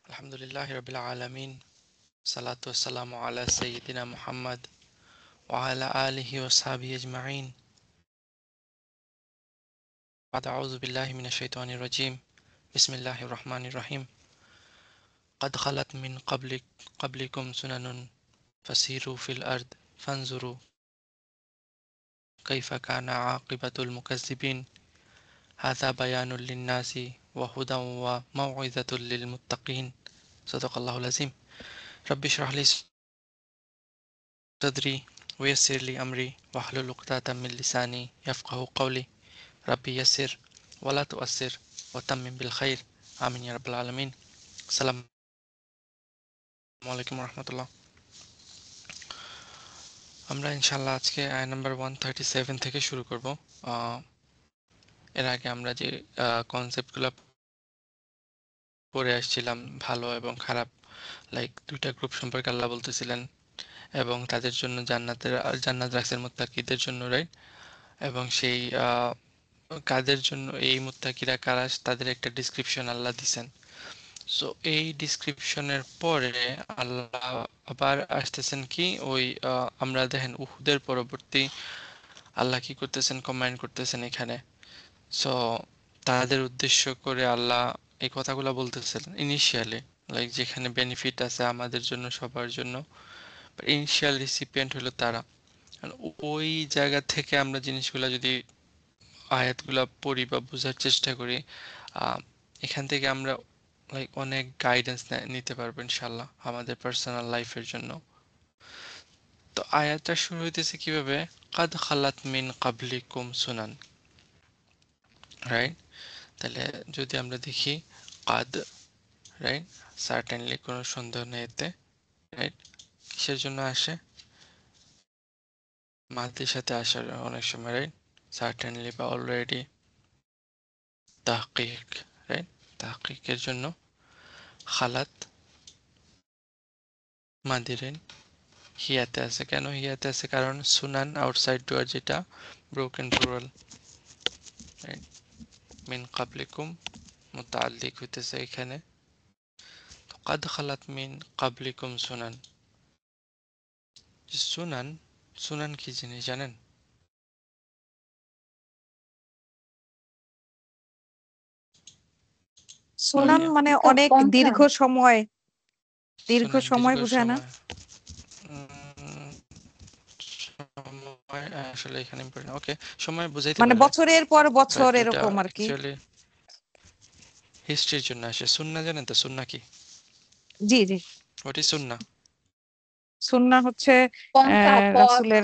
আলহামদুলিল্লাহি রাব্বিল আলামিন সালাতু ওয়াসসালামু আলা সাইয়্যিদিনা মুহাম্মদ ওয়া আলা আলিহি ওয়া সাহবিহি আজমাইন বাদ আউযু বিল্লাহি মিনাশ শাইতানির রাজীম বিসমিল্লাহির রহমানির রহিম قد خلت من قبلكم سنن فسيروا في الأرض فانظروا كيف كان عاقبة المكذبين هذا بيان للناس وهدى وموعظة للمتقين صدق الله العظيم رب اشرح لي صدري ويسر لي أمري واحلل عقدة من لساني يفقه قولي ربي يسر ولا تؤسر وتمم بالخير آمين يا رب العالمين السلام عليكم ورحمة الله আমরা ইনশাআল্লাহ আজকে আয় নাম্বার 137 থেকে শুরু করব। এর আগে আমরা যে কনসেপ্টগুলো পড়ে আসছিলাম ভালো এবং খারাপ, লাইক দুইটা গ্রুপ সম্পর্কে আল্লাহ বলতেছিলেন এবং তাদের জন্য জান্নাত রাখছেন মুত্তাকিদের জন্য, রাইট? এবং সেই কাদের জন্য এই মুত্তাকিরা কারা তাদের একটা ডিসক্রিপশন আল্লাহ দিছেন। সো এই ডিসক্রিপশনের পরে আল্লাহ আবার আসতেছেন কি ওই আমরা দেখেন উহুদের পরবর্তী আল্লাহ কি করতেছেন, কমান্ড করতেছেন এখানে। সো তাদের উদ্দেশ্য করে আল্লাহ এই কথাগুলো বলতেছেন ইনিশিয়ালি, লাইক যেখানে বেনিফিট আছে আমাদের জন্য সবার জন্য, ইনিশিয়াল রিসিপিয়েন্ট হলো তারা। আর ওই জায়গা থেকে আমরা জিনিসগুলো যদি আয়াতগুলো পড়ি বা বোঝার চেষ্টা করি, এখান থেকে আমরা লাইক অনেক গাইডেন্স নিতে পারবো ইনশাল্লাহ আমাদের পার্সোনাল লাইফের জন্য। তো আয়াতটা শুরু হইতেছে কিভাবে, কাদ খালাত মিন কাবলিকুম সুনান, রাইট? তাহলে যদি আমরা দেখি কাদ, রাইট, সার্টেনলি কোনো সন্দেহ নেই এতে, রাইট? কিসের জন্য আসে? মাদের সাথে আসার অনেক সময়, রাইট? সার্টেনলি বা অলরেডি, তাহকিক, রাইট? তাহকিকের জন্য খালাত মাদিরেন হিয়াতে আছে। কেন হিয়াতে আছে? কারণ সুনান আউটসাইড ডুয়ার, যেটা ব্রোকেন প্লুরাল, রাইট? মিন কাবলিকুম মুতাআল্লিক হইতেছে এখানে। তো কাদ খালাত মিন কাবলিকুম সুনান, সুনান, সুনান কি জিনিস জানেন? সুনান লামিয়া, মানে অনেক দীর্ঘ সময় সুনান দীর্ঘ বোঝায় না? সময়। উম, সময় আসলে এখানে ইম্পর্টেন্ট, ওকে, সময় বুঝাইতে মানে পারে, বছরের পর বছর বাট ওটা এরকম আর কি। অ্যাকচুয়ালি হিস্ট্রির জন্য আসে। সুন্না জানেন তো? সুন্না কি? জি জি। ওটি সুন্না, সুন্নাহ হচ্ছে রাসূলের,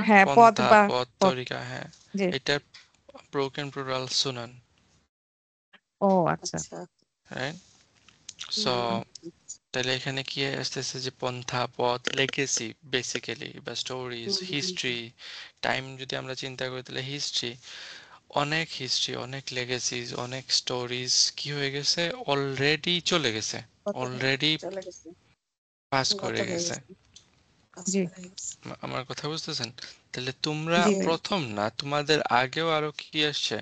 হ্যাঁ, পথ পন্থা, বা পথ, পথ। তরিকা, হ্যাঁ। জি। এটা ব্রোকেন প্লুরাল সুনান, ও আচ্ছা। রাইট? সো তাহলে এখানে কি আসতেছে যে পন্থা, পথ, লেগেসি বেসিক্যালি, বা স্টোরিজ, হিস্ট্রি, টাইম যদি আমরা চিন্তা করি তাহলে হিস্ট্রি, অনেক লেগেসিজ, অনেক স্টোরিজ কি হয়ে গেছে, অলরেডি চলে গেছে, অলরেডি পাস করে গেছে। জি আমার কথা বুঝতেছেন? তাহলে তোমরা জি। প্রথম না, তোমাদের আগেও আরো কি আসছে,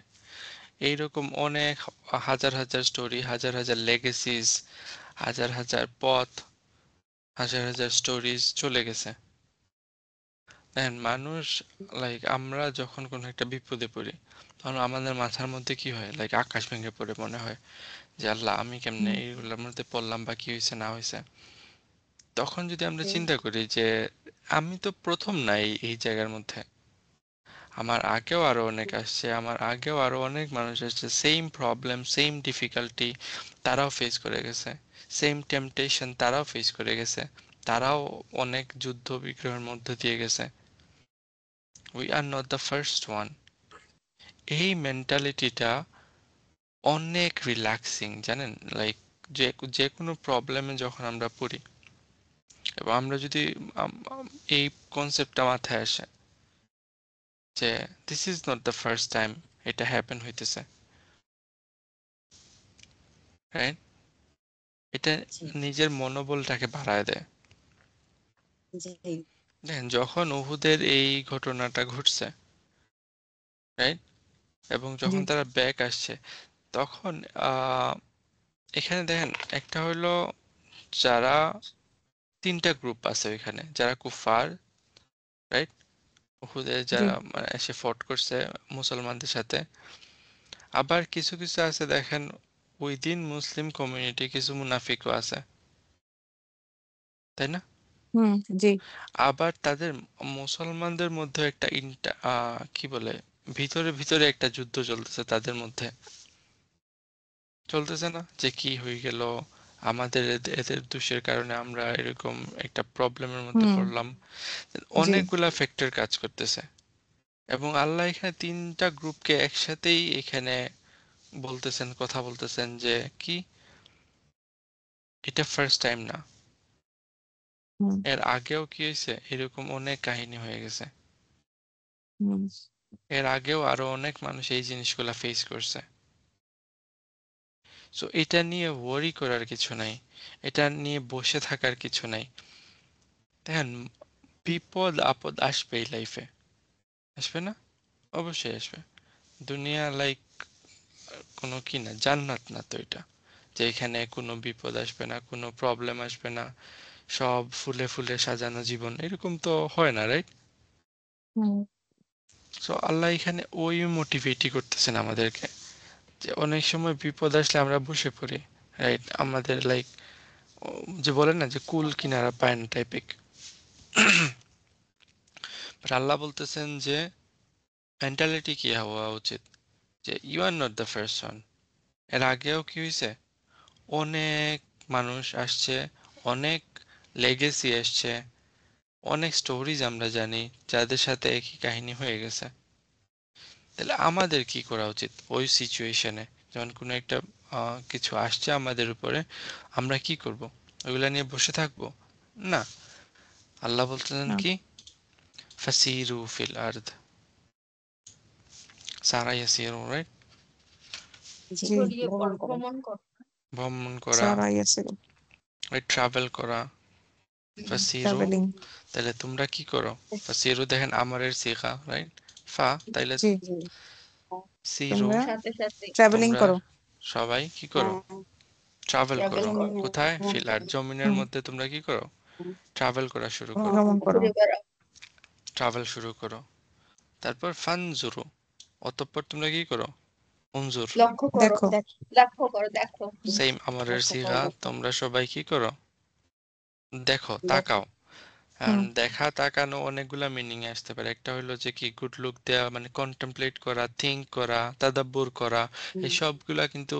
এইরকম অনেক হাজার হাজার স্টোরি, হাজার হাজার লেগেসিজ, হাজার হাজার পথ, হাজার হাজার স্টোরিজ চলে গেছে। দেখেন মানুষ, লাইক আমরা যখন কোনো একটা বিপদে পড়ি তখন আমাদের মাথার মধ্যে কি হয়, লাইক আকাশ ভেঙে পড়ে মনে হয় যে আল্লাহ আমি কেমনে এইগুলোর মধ্যে পড়লাম বা কি হয়েছে না হয়েছে। তখন যদি আমরা চিন্তা করি যে আমি তো প্রথম না এই জায়গার মধ্যে, আমার আগেও আরো অনেক আসছে, আমার আগেও আরো অনেক মানুষ আসছে, সেম প্রবলেম, সেম ডিফিকাল্টি তারাও ফেস করে গেছে, সেম টেম্পটেশন তারাও ফেস করে গেছে, তারাও অনেক যুদ্ধ বিগ্রহের মধ্য দিয়ে গেছে। We are not the first one. এই মেন্টালিটিটা অনেক রিল্যাক্সিং, জানেন? লাইক যে যে কোনো প্রবলেমে যখন আমরা পড়ি এবং আমরা যদি এই কনসেপ্টটা মাথায় আসে যে this is not the first time এটা হ্যাপেন হইতেছে, রাইট? এটা নিজের মনোবলটাকে বাড়ায় দেয়। দেখেন যখন উহুদের এই ঘটনাটা ঘটছে, রাইট, এবং জি যখন তারা ব্যাক আসছে তখন এখানে দেখেন একটা হলো যারা তিনটা গ্রুপ আছে ওইখানে, যারা কুফার, রাইট, উহুদে জি যারা মানে এসে ফট করছে মুসলমানদের সাথে। আবার কিছু কিছু আছে দেখেন উইদিন মুসলিম কমিউনিটি কিছু মুনাফিকও আছে, তাই না? হুম জি আবার তাদের মুসলমানদের মধ্যে একটা কি বলে, ভিতরে ভিতরে একটা যুদ্ধ চলতেছে তাদের মধ্যে, চলতেছে না যে কি হয়ে গেল, আমাদের এদের দোষের কারণে আমরা এরকম একটা প্রবলেমের মধ্যে হুম পড়লাম। জি অনেকগুলা ফ্যাক্টর কাজ করতেছে এবং আল্লাহ এখানে তিনটা গ্রুপকে একসাথেই এখানে বলতেছেন, কথা বলতেছেন যে কি এটা ফার্স্ট টাইম না, হুম এর আগেও কি হয়েছে, এরকম অনেক কাহিনী হয়ে গেছে। হুম এর আগেও আরো অনেক মানুষ এই জিনিসগুলা ফেস করছে। সো এটা নিয়ে ওয়ারি করার কিছু নাই, এটা নিয়ে বসে থাকার কিছু নাই। দেখেন, বিপদ আপদ আসবেই লাইফে, আসবে না? অবশ্যই আসবে। দুনিয়া লাইক কোনো কি না, জান্নাত না তো এটা, যে এখানে কোনো বিপদ আসবে না, কোনো প্রবলেম আসবে না, সব ফুলে ফুলে সাজানো জীবন, এরকম তো হয় না, রাইট? হুম সো আল্লাহ এখানে ওই মোটিভেটই করতেছেন আমাদেরকে, যে অনেক সময় বিপদ আসলে আমরা বসে পড়ি, রাইট, আমাদের লাইক যে বলেন না যে কুল কিনারা পায় না টাইপিক। বাট আল্লাহ বলতেছেন যে মেন্টালিটি কি হওয়া উচিত, যে you are not the first one. এর আগেও কি হয়েছে, অনেক মানুষ আসছে, অনেক লেগেসি আসছে, অনেক স্টোরিজ আমরা জানি যাদের সাথে একই কাহিনী হয়ে গেছে। তাহলে আমাদের কি করা উচিত ওই সিচুয়েশনে, যখন কোনো একটা কিছু আসছে আমাদের উপরে, আমরা কি করব? ওইগুলা নিয়ে বসে থাকবো? না। আল্লাহ বলতেছেন না, কি, ফাসিরু ফিল আরদ, সারা ইয়াসিরু, রাইট, জি ছড়িয়ে পড়ো, ভ্রমণ করো। ভ্রমণ করা, সারা ইয়াসির ট্রাভেল করা, ফাসিরু। ট্রাভেলিং তাহলে তোমরা কি করো? ফাসিরু দেখেন আমরের সিগা, রাইট, ফা, তাইলে জি সিরু, তোমরা সাথে সাথে ট্রাভেলিং তোমরা করো সবাই কি করো? ট্রাভেল করো। ট্রাভেলিং করো, কোথায়? ফিল আর জমিনের হুম মধ্যে তোমরা কি করো? ট্রাভেল করা শুরু করো, ভ্রমণ করো ঘুরে বেড়াও, ট্রাভেল শুরু করো। তারপর ফানজুরু, অতঃপর তোমরা কি করো? উনজুর, লক্ষ্য করো, দেখো লক্ষ্য করো, দেখো। সেম আমরের সিগা, তোমরা সবাই কি করো? দেখো, দেখো। তাকাও। হুম দেখা তাকানো অনেকগুলা মিনিং আসতে পারে। একটা হলো যে কি গুড লুক দেওয়া, মানে কন্টেমপ্লেট করা, থিঙ্ক করা, তাদাব্বুর করা, এই সবগুলা কিন্তু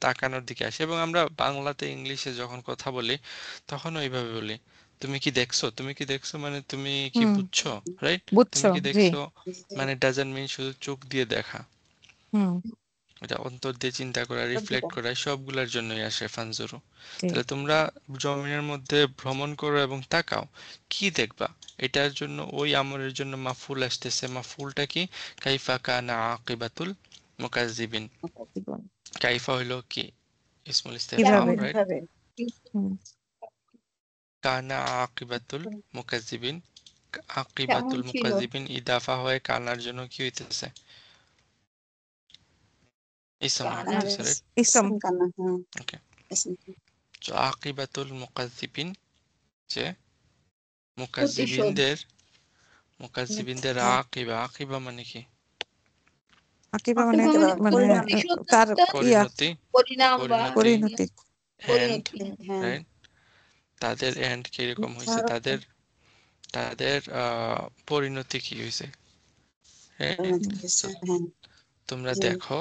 তাকানোর দিকে আসে। এবং আমরা বাংলাতে ইংলিশে যখন কথা বলি তখন ওইভাবে বলি, তুমি কি দেখছো, তুমি কি দেখছো, মানে তুমি কি হুম বুঝছো, রাইট? তুমি বুঝছো কি জি দেখছো মানে ডাজন্ট মিন শুধু চোখ দিয়ে দেখা, হুম এটা অন্তর দিয়ে চিন্তা করা, রিফ্লেক্ট করা, এই সবগুলোর জন্যই আসে ফানজুরু। জি তাহলে তোমরা জমিনের মধ্যে ভ্রমণ করো এবং তাকাও, কি দেখবা? এটার জন্য ওই আমরের জন্য মাফুল আসতেছে। মাফুলটা কি? কাইফা কানা আকিবাতুল মুকাজ্জিবিন। জীবন কাইফা হইলো কি ইসমুল ইস্তেফাম, কিভাবে রাইট? হুম কানা আকিবাতুল মুকাজ্জিবিন, কেমন আকিবাতুল ছিল? মুকাজ্জিবিন ইদাফা হয়ে কানার জন্য কি হইতেছে? ইসম কানার হইতেছে, রাইট? ইসম ওকে, তো আকিবাতুল মুকাজ্জিবিন, যে প্রতিশোধ, মুকাজ্জিবিনদের, মুকাজ্জিবিনদের আকিবা, আকিবা মানে কি? আকিবা মানে অথবা মানে মানে প্রতিশোধ না তার তো, ইয়া পরিণতি, পরিণাম বা পরিণতি, পরিণতি এন্ড, পরিণতি। রাইট? তাদের এন্ড কিরকম হয়েছে, তাদের তাদের পরিণতি কি হয়েছে, রাইট? হুম তো তোমরা দেখো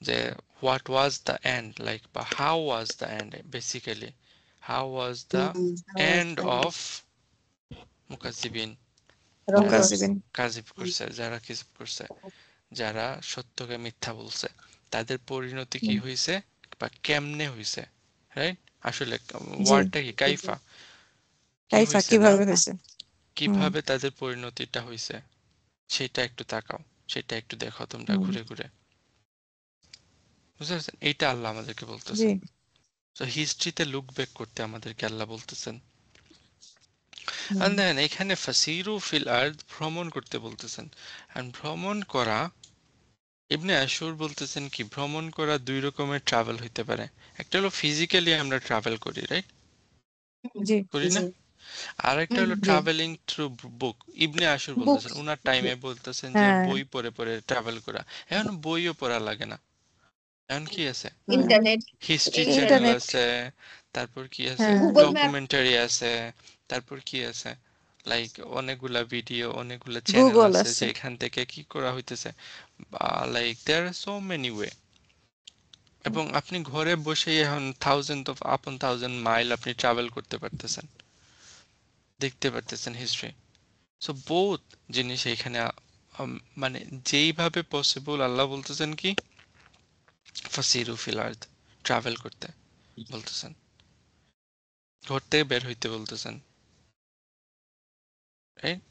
যে what was the end, like, বা how was the end, basically how was the end of মুকাজ্জিবিন, যারা মুকাজ্জিবিন কাজিব করছে, যারা কিসব করছে, যারা সত্যকে মিথ্যা বলছে, তাদের পরিণতি কি হুম, হয়েছে বা কেমনে হয়েছে, রাইট? আসলে জি ওয়ার্ডটা কি, কাইফা, কি কাইফা হয়েছে না, কিভাবে হয়েছে হুম কিভাবে তাদের পরিণতিটা হয়েছে, সেটা একটু তাকাও, সেটা একটু দেখো তোমরা হুম ঘুরে ঘুরে, বুঝতে পারছেন? এইটা আল্লাহ আমাদেরকে জি বলতেছেন। তো হিস্ট্রিতে লুক ব্যাক করতে আমাদেরকে আল্লাহ বলতেছেন। হুম আর দেখেন এখানে ফাসিরু ফিল আরদ, ভ্রমণ করতে বলতেছেন। আর ভ্রমণ করা, ইবনে আশুর বলতেছেন কি, ভ্রমণ করা দুই রকমের ট্রাভেল হইতে পারে। একটা হলো ফিজিক্যালি আমরা ট্রাভেল করি, রাইট? জি করি না? আরেকটা হলো জি ট্রাভেলিং থ্রু বুক। ইবনে আশুর বলতেছেন, বুকস উনার টাইমে বলতেছেন যে হ্যাঁ বই পড়ে পড়ে ট্রাভেল করা। এখন বইও পড়া লাগে না, এখন কি আছে? হুম, ইন্টারনেট হিস্ট্রি চ্যানেল ইন্টারনেট আছে, তারপর কি আছে, হ্যাঁ গুগল ম্যাপ ডকুমেন্টারি আছে, তারপর কি আছে, লাইক অনেকগুলা ভিডিও, অনেকগুলা চ্যানেল গুগল আছে আছে যেখান থেকে কি করা হইতেছে, লাইক দেয়ার আর সো মেনি ওয়ে। এবং আপনি ঘরে বসেই এখন থাউজেন্ড মাইল আপনি ট্রাভেল করতে পারতেছেন, দেখতে পারতেছেন হিস্ট্রি। সো বোথ জিনিস এখানে মানে যেইভাবে পসিবল আল্লাহ বলতেছেন কি ফাসিরু ফিল আর্থ, ট্রাভেল করতে বলতেছেন, ঘর থেকে বের হইতে বলতেছেন, রাইট?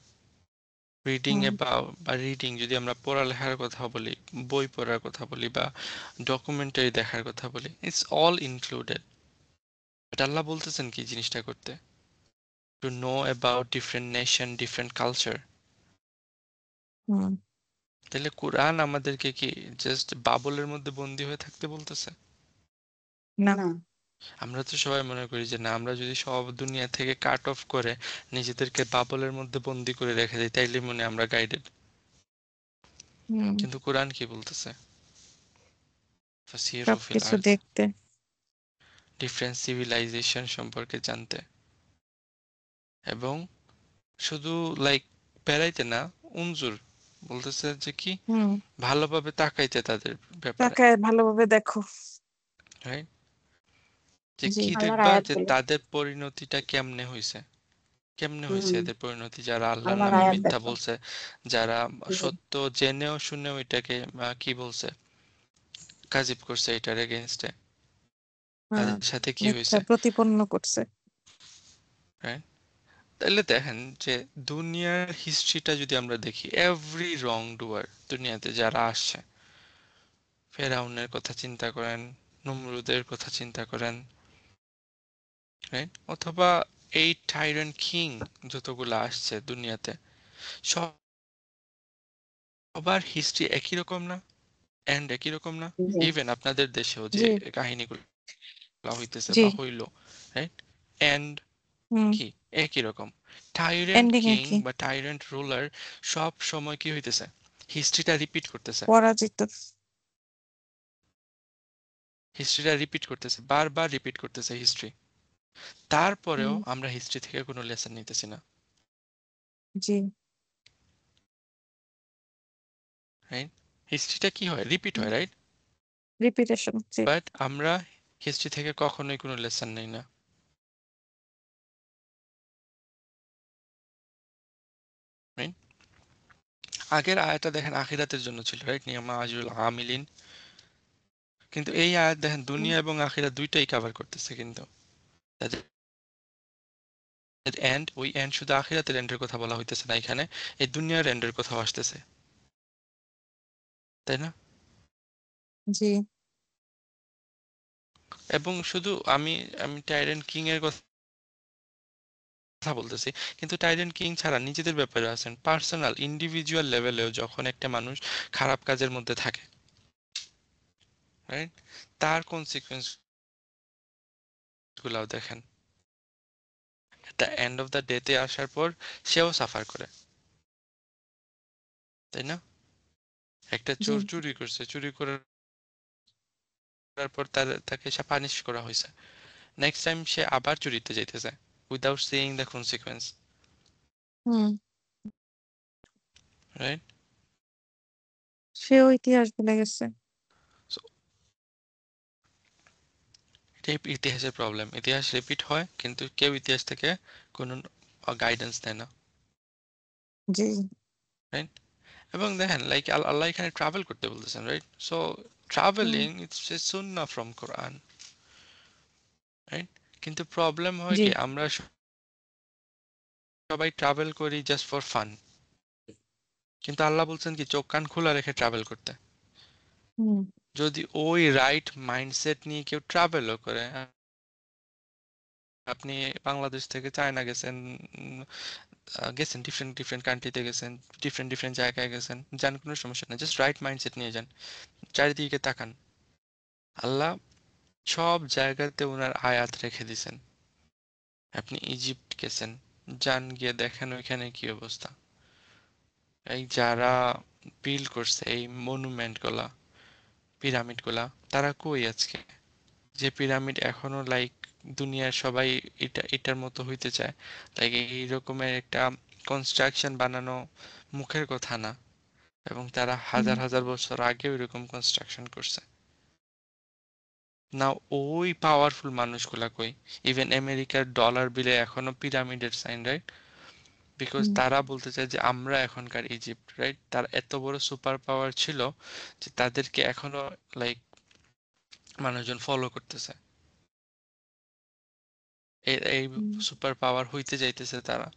রিডিং হুম এ বা রিডিং যদি আমরা পড়ালেখার কথা বলি, বই পড়ার কথা বলি বা ডকুমেন্টারি দেখার কথা বলি, it's all included. But Allah বলতেছেন কি জিনিসটা করতে, to know about different nation, different culture. Hmm তাহলে কোরআন আমাদেরকে কি জাস্ট বাবলের মধ্যে বন্দি হয়ে থাকতে বলতেছে? না না। আমরা তো সবাই মনে করি যে না, আমরা যদি সব দুনিয়া থেকে কাট অফ করে নিজেদেরকে বাবলের মধ্যে বন্দি করে রেখে দিই তাইলে মনে হয় আমরা গাইডেড। হুম কিন্তু কোরআন কি বলতেছে? ফাসিরু ফিল সবকিছু আর্থ, দেখতে ডিফারেন্ট সিভিলাইজেশন সম্পর্কে জানতে, এবং শুধু লাইক বেড়াইতে না, উনজুর বলতেছে যে কি হুম ভালোভাবে তাকাইতে তাদের ব্যাপারে, তাকায় ভালোভাবে দেখো রাইট? যে জি কি আল্লাহর দেখবা যে আয়াতগুলো। তাদের পরিণতিটা কেমনে হইছে, কেমনে হয়েছে হুম, এদের পরিণতি, যারা আল্লাহর আল্লাহর নামে আয়াত মিথ্যা দেখো। বলছে, যারা জি। সত্য জেনেও শুনেও এটাকে কি বলছে, কাজিব করছে এটার এগেনস্টে, হ্যাঁ তাদের সাথে কি মিথ্যা হয়েছে, প্রতিপন্ন করছে রাইট? তাহলে দেখেন যে দুনিয়ার হিস্ট্রিটা যদি আমরা দেখি, এভরি রং ডুয়ার দুনিয়াতে যারা আসছে, ফেরাউনের কথা চিন্তা করেন, নমরুদের কথা চিন্তা করেন, রাইট? অথবা এই টাইরান কিং যতগুলো আসছে দুনিয়াতে, সবার হিস্ট্রি একই রকম না, এন্ড একই রকম না? জি। ইভেন আপনাদের দেশেও যে জি কাহিনীগুলো হইতেছে জি বা হইল, রাইট, এন্ড হুম কি একই রকম। টাইরেন্ট এন্ডিং এ কিং কি বা টাইরেন্ট রুলার সব সময় কি হইতেছে, হিস্ট্রিটা রিপিট করতেছে, পরাজিত হিস্ট্রিটা রিপিট করতেছে, বারবার রিপিট করতেছে হিস্ট্রি। তারপরেও হুম আমরা হিস্ট্রি থেকে কোনো লেসন নিতেছি না, জি রাইট? হিস্ট্রিটা কি হয়, রিপিট হয়, রাইট? রিপিটেশন জি বাট আমরা হিস্ট্রি থেকে কখনোই কোনো লেসন নেই না, রাইট? আগের আয়াতটা দেখেন আখিরাতের জন্য ছিল, রাইট, নিয়ামা আজরুল আমিলিন। কিন্তু এই আয়াত দেখেন দুনিয়া এবং আখিরাত দুইটাই কভার করতেছে, কিন্তু তাদের এন্ড, ওই এন্ড শুধু আখিরাতের এন্ডের কথা বলা হইতেছে না এখানে, এই দুনিয়ার এন্ডের কথাও আসতেছে, তাই না? জি এবং শুধু আমি আমি টাইরেন্ট কিং এর কথা বলতেছি, কিন্তু টাইরেন্ট কিং ছাড়া নিজেদের ব্যাপারে আছেন, পার্সোনাল ইন্ডিভিজুয়াল লেভেলেও যখন একটা মানুষ খারাপ কাজের মধ্যে থাকে, রাইট, তার কনসিকুয়েন্স গুলাও দেখেন, দ্য এন্ড অফ দ্য ডেতে আসার পর সেও সাফার করে, তাই না? একটা জি চোর চুরি করছে, চুরি করার পর তাকে পানিশ করা হয়েছে, নেক্সট টাইম সে আবার চুরিতে যাইতেছে without seeing the consequence, hmm right? সেও ইতিহাস ভুলে গেছে এটাই ইতিহাসের প্রবলেম, ইতিহাস রিপিট হয় কিন্তু কেউ ইতিহাস থেকে কোনো গাইডেন্স দেয় না, জি রাইট? এবং দেখেন লাইক আল্লাহ এখানে ট্রাভেল করতে বলতেছেন, right? So hmm travelling it's a Sunnah from Quran, right? কিন্তু প্রবলেম হয় জি কি, আমরা সবাই ট্রাভেল করি জাস্ট ফর ফান, কিন্তু আল্লাহ বলছেন কি চোখ কান খোলা রেখে ট্রাভেল করতে। হুম যদি ওই রাইট মাইন্ডসেট নিয়ে কেউ ট্রাভেলও করে, আপনি বাংলাদেশ থেকে চায়না গেছেন, গেছেন ডিফারেন্ট ডিফারেন্ট কান্ট্রিতে গেছেন, ডিফারেন্ট ডিফারেন্ট জায়গায় গেছেন, যান, কোনো সমস্যা নেই, জাস্ট রাইট মাইন্ডসেট নিয়ে যান, চারিদিকে তাকান, আল্লাহ সব জায়গাতে ওনার আয়াত রেখে দিছেন, আপনি ইজিপ্ট গেছেন, যান গিয়ে দেখেন ওইখানে কি অবস্থা। এই যারা বিল্ড করছে এই মনুমেন্ট গুলা, পিরামিড গুলা, তারা কই আজকে? যে পিরামিড এখনো লাইক দুনিয়ার সবাই এটার মতো হইতে চায়, লাইক এই রকমের একটা কনস্ট্রাকশন বানানো মুখের কথা না, এবং তারা হুম, হাজার হাজার বছর আগে ওইরকম কনস্ট্রাকশন করছে। না ওই পাওয়ারফুল মানুষগুলা কই? ইভেন আমেরিকার ডলার বিলে এখনো পিরামিডের সাইন, রাইট? বিকজ হুম, তারা বলতে চায় যে আমরা এখনকার ইজিপ্ট, রাইট? তার এত বড় সুপার পাওয়ার ছিল যে তাদেরকে এখনো লাইক মানুষজন ফলো করতেছে। এই হুম। সুপার পাওয়ার হইতে যাইতেছে তারা,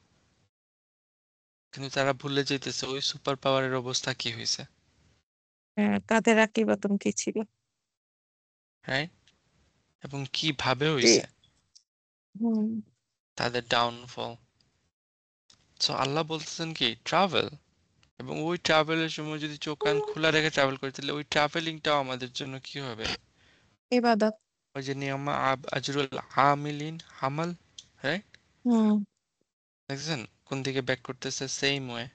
কিন্তু তারা ভুলে যাইতেছে ওই সুপার পাওয়ারের অবস্থা কি হয়েছে, হ্যাঁ, তাদের আকিবাতুন কি ছিল? রাইট? এবং কিভাবে জি। হইছে হুম, তাদের ডাউনফল। সো আল্লাহ বলতেছেন কি ট্রাভেল, এবং ওই ট্রাভেলের সময় যদি চোখ কান খোলা রেখে ট্রাভেল করে, তাহলে ওই ট্রাভেলিংটাও আমাদের জন্য কি হবে? ইবাদত। ওই যে নিয়ামা আজরুল আমিলিন হামাল, রাইট? হুম, দেখছেন কোন দিকে ব্যাক করতেছে, সেম ওয়ে।